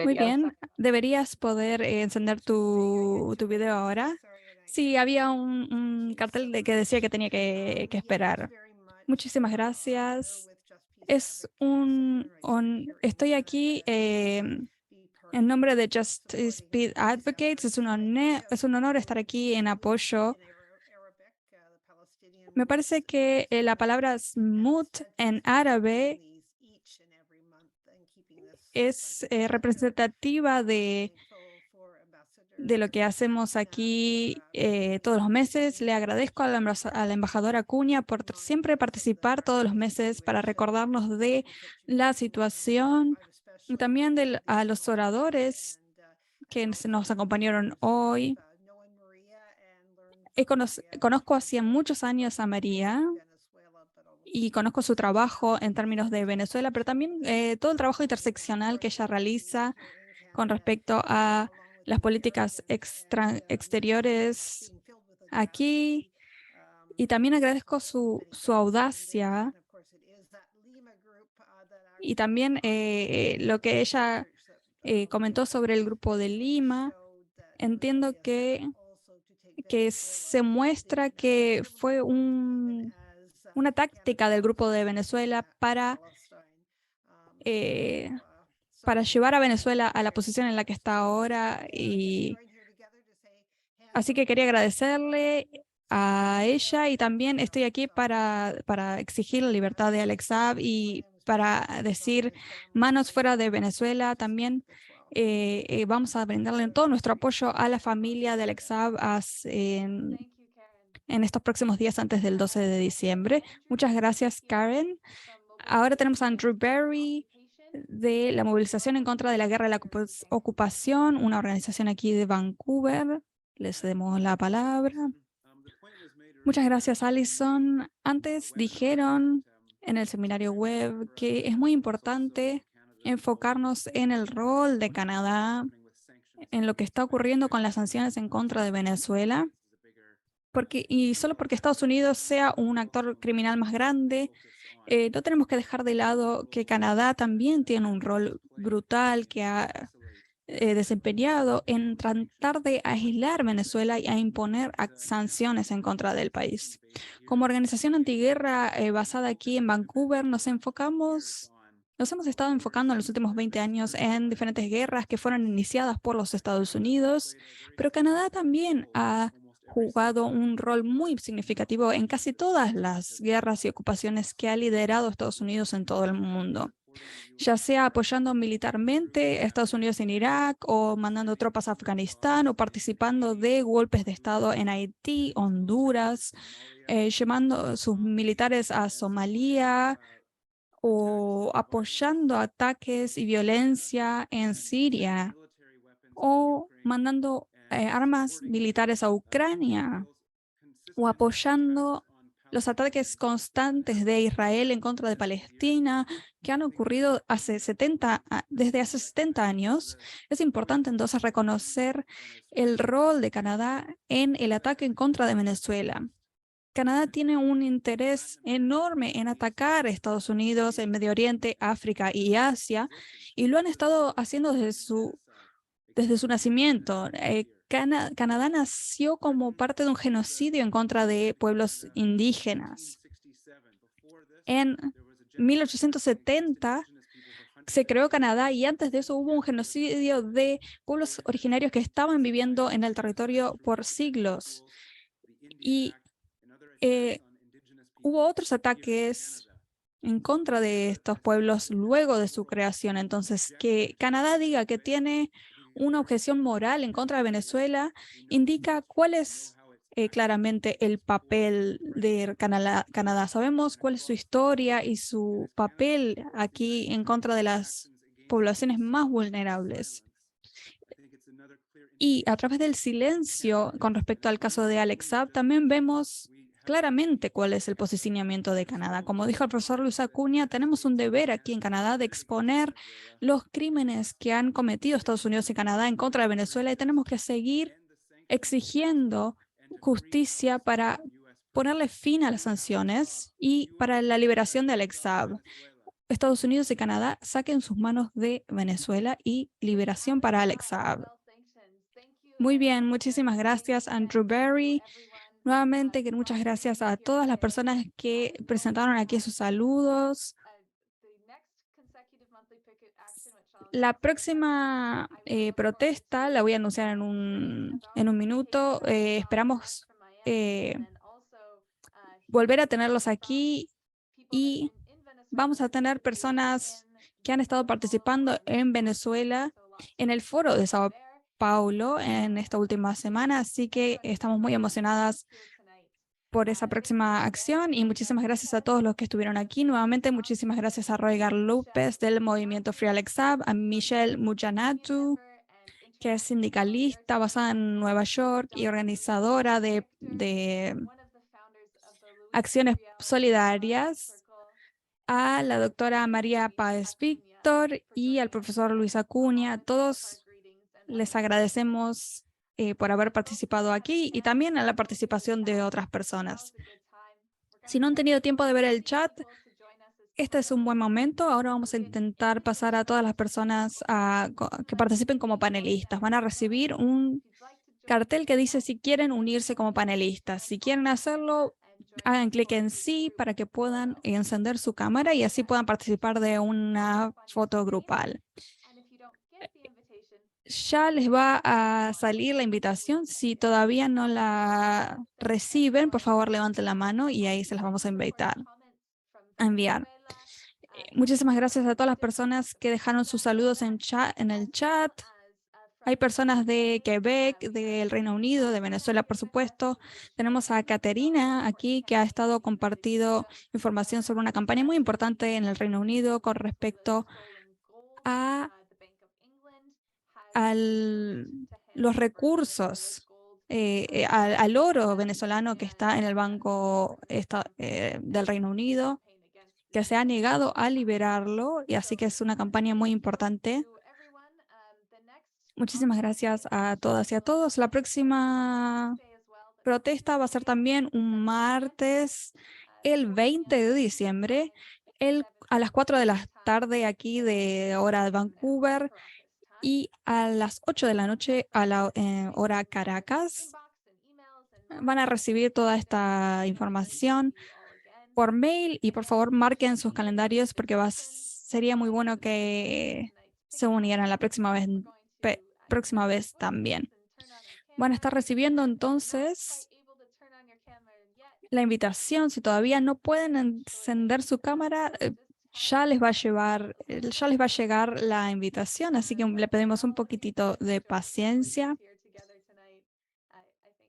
Muy bien, deberías poder encender tu video ahora. Sí, había un cartel de que decía que tenía que esperar. Muchísimas gracias. Estoy aquí en nombre de Justice Peace Advocates. Es un honor estar aquí en apoyo. Me parece que la palabra smut en árabe es representativa de lo que hacemos aquí todos los meses. Le agradezco a la embajadora Acuña por siempre participar todos los meses para recordarnos de la situación y también a los oradores que nos acompañaron hoy. Conozco hacía muchos años a María y conozco su trabajo en términos de Venezuela, pero también todo el trabajo interseccional que ella realiza con respecto a las políticas exteriores aquí. Y también agradezco su audacia y también lo que ella comentó sobre el grupo de Lima. Entiendo que se muestra que fue una táctica del grupo de Venezuela para para llevar a Venezuela a la posición en la que está ahora. Y así que quería agradecerle a ella, y también estoy aquí para exigir la libertad de Alex Saab y para decir manos fuera de Venezuela. También vamos a brindarle todo nuestro apoyo a la familia de Alex Saab en estos próximos días antes del 12 de diciembre. Muchas gracias, Karen. Ahora tenemos a Andrew Berry de la movilización en contra de la guerra de la ocupación, una organización aquí de Vancouver. Les cedemos la palabra. Muchas gracias, Alison. Antes dijeron en el seminario web que es muy importante enfocarnos en el rol de Canadá, en lo que está ocurriendo con las sanciones en contra de Venezuela, y solo porque Estados Unidos sea un actor criminal más grande, no tenemos que dejar de lado que Canadá también tiene un rol brutal que ha desempeñado en tratar de aislar Venezuela y a imponer sanciones en contra del país. Como organización antiguerra basada aquí en Vancouver, nos hemos estado enfocando en los últimos 20 años en diferentes guerras que fueron iniciadas por los Estados Unidos, pero Canadá también ha jugado un rol muy significativo en casi todas las guerras y ocupaciones que ha liderado Estados Unidos en todo el mundo, ya sea apoyando militarmente a Estados Unidos en Irak, o mandando tropas a Afganistán, o participando de golpes de Estado en Haití, Honduras, llevando sus militares a Somalia, o apoyando ataques y violencia en Siria, o mandando armas militares a Ucrania, o apoyando los ataques constantes de Israel en contra de Palestina que han ocurrido desde hace 70 años. Es importante entonces reconocer el rol de Canadá en el ataque en contra de Venezuela. Canadá tiene un interés enorme en atacar a Estados Unidos, en Medio Oriente, África y Asia, y lo han estado haciendo desde su nacimiento. Canadá nació como parte de un genocidio en contra de pueblos indígenas. En 1870 se creó Canadá, y antes de eso hubo un genocidio de pueblos originarios que estaban viviendo en el territorio por siglos. Y hubo otros ataques en contra de estos pueblos luego de su creación. Entonces, que Canadá diga que tiene una objeción moral en contra de Venezuela indica cuál es claramente el papel de Canadá. Sabemos cuál es su historia y su papel aquí en contra de las poblaciones más vulnerables. Y a través del silencio con respecto al caso de Alex Saab, también vemos claramente cuál es el posicionamiento de Canadá. Como dijo el profesor Luis Acuña, tenemos un deber aquí en Canadá de exponer los crímenes que han cometido Estados Unidos y Canadá en contra de Venezuela, y tenemos que seguir exigiendo justicia para ponerle fin a las sanciones y para la liberación de Alex Saab. Estados Unidos y Canadá saquen sus manos de Venezuela y liberación para Alex Saab. Muy bien, muchísimas gracias, Andrew Berry. Nuevamente, muchas gracias a todas las personas que presentaron aquí sus saludos. La próxima protesta la voy a anunciar en un minuto. Esperamos volver a tenerlos aquí, y vamos a tener personas que han estado participando en Venezuela en el foro de Sao Paulo en esta última semana, así que estamos muy emocionadas por esa próxima acción, y muchísimas gracias a todos los que estuvieron aquí. Nuevamente, muchísimas gracias a Roygar López del movimiento Free Alex Saab, a Michelle Mujanatu, que es sindicalista basada en Nueva York y organizadora de acciones solidarias, a la doctora María Páez Víctor y al profesor Luis Acuña. A todos les agradecemos por haber participado aquí, y también a la participación de otras personas. Si no han tenido tiempo de ver el chat, este es un buen momento. Ahora vamos a intentar pasar a todas las personas que participen como panelistas. Van a recibir un cartel que dice si quieren unirse como panelistas. Si quieren hacerlo, hagan clic en sí para que puedan encender su cámara y así puedan participar de una foto grupal. Ya les va a salir la invitación. Si todavía no la reciben, por favor levanten la mano y ahí se las vamos a invitar, a enviar. Muchísimas gracias a todas las personas que dejaron sus saludos en el chat. Hay personas de Quebec, del Reino Unido, de Venezuela, por supuesto. Tenemos a Caterina aquí, que ha estado compartiendo información sobre una campaña muy importante en el Reino Unido con respecto a los recursos, al oro venezolano que está en el Banco del Reino Unido, que se ha negado a liberarlo, y así que es una campaña muy importante. Muchísimas gracias a todas y a todos. La próxima protesta va a ser también un martes, el 20 de diciembre, a las 4 de la tarde aquí de hora de Vancouver y a las 8 de la noche a la hora Caracas. Van a recibir toda esta información por mail y por favor marquen sus calendarios porque sería muy bueno que se unieran la próxima vez también. Van a estar recibiendo entonces la invitación. Si todavía no pueden encender su cámara, ya les va a llegar la invitación, así que le pedimos un poquitito de paciencia.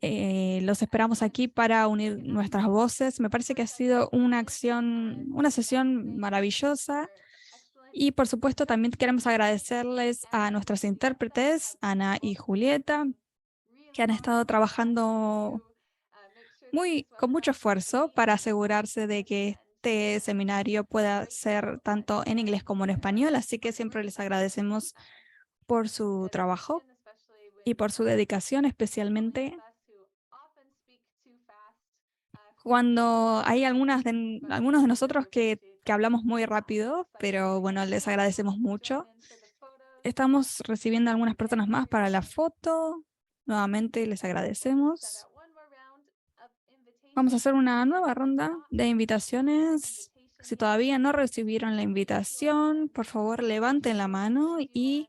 Los esperamos aquí para unir nuestras voces. Me parece que ha sido una sesión maravillosa. Y por supuesto también queremos agradecerles a nuestras intérpretes, Ana y Julieta, que han estado trabajando con mucho esfuerzo para asegurarse de que este seminario pueda ser tanto en inglés como en español. Así que siempre les agradecemos por su trabajo y por su dedicación, especialmente cuando hay algunos de nosotros que hablamos muy rápido, pero bueno, les agradecemos mucho. Estamos recibiendo algunas personas más para la foto. Nuevamente les agradecemos. Vamos a hacer una nueva ronda de invitaciones. Si todavía no recibieron la invitación, por favor levanten la mano y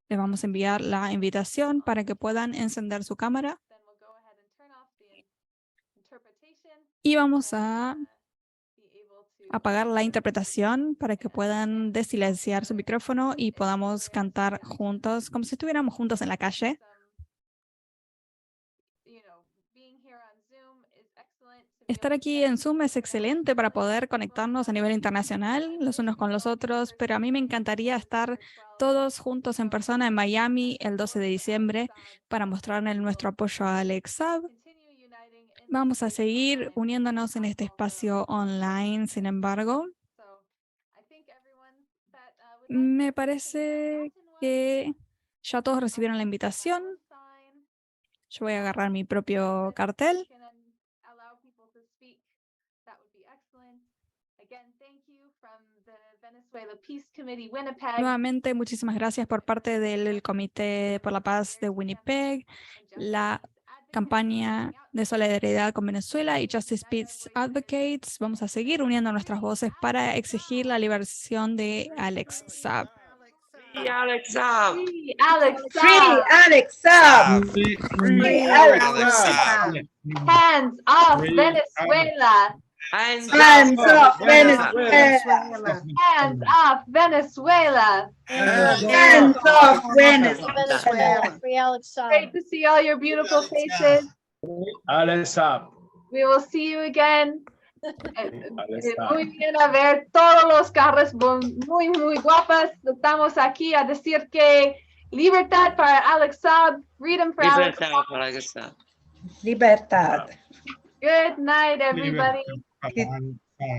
les vamos a enviar la invitación para que puedan encender su cámara. Y vamos a apagar la interpretación para que puedan desilenciar su micrófono y podamos cantar juntos, como si estuviéramos juntos en la calle. Estar aquí en Zoom es excelente para poder conectarnos a nivel internacional, los unos con los otros, pero a mí me encantaría estar todos juntos en persona en Miami el 12 de diciembre para mostrarle nuestro apoyo a Alex Saab. Vamos a seguir uniéndonos en este espacio online, sin embargo. Me parece que ya todos recibieron la invitación. Yo voy a agarrar mi propio cartel. Nuevamente, muchísimas gracias por parte del Comité por la Paz de Winnipeg, la campaña de solidaridad con Venezuela y Justice Peace Advocates. Vamos a seguir uniendo nuestras voces para exigir la liberación de Alex Saab. Free Alex Saab. Free Alex Free Saab. Alex Saab. Free Alex Saab. Hands off Venezuela. Hands Hands off off Venezuela. Hands off Venezuela. Hands off Venezuela. Free Alex Saab. Great to see all your beautiful faces. Alex Saab. We will see you again. Alex Saab. Muy bien a ver todos los carros muy, muy guapas. Estamos aquí a decir que libertad para Alex Saab, freedom for Alex Libertad para Alex Saab. Libertad. Good night, everybody.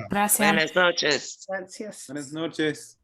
Gracias. Buenas noches. Gracias. Buenas noches.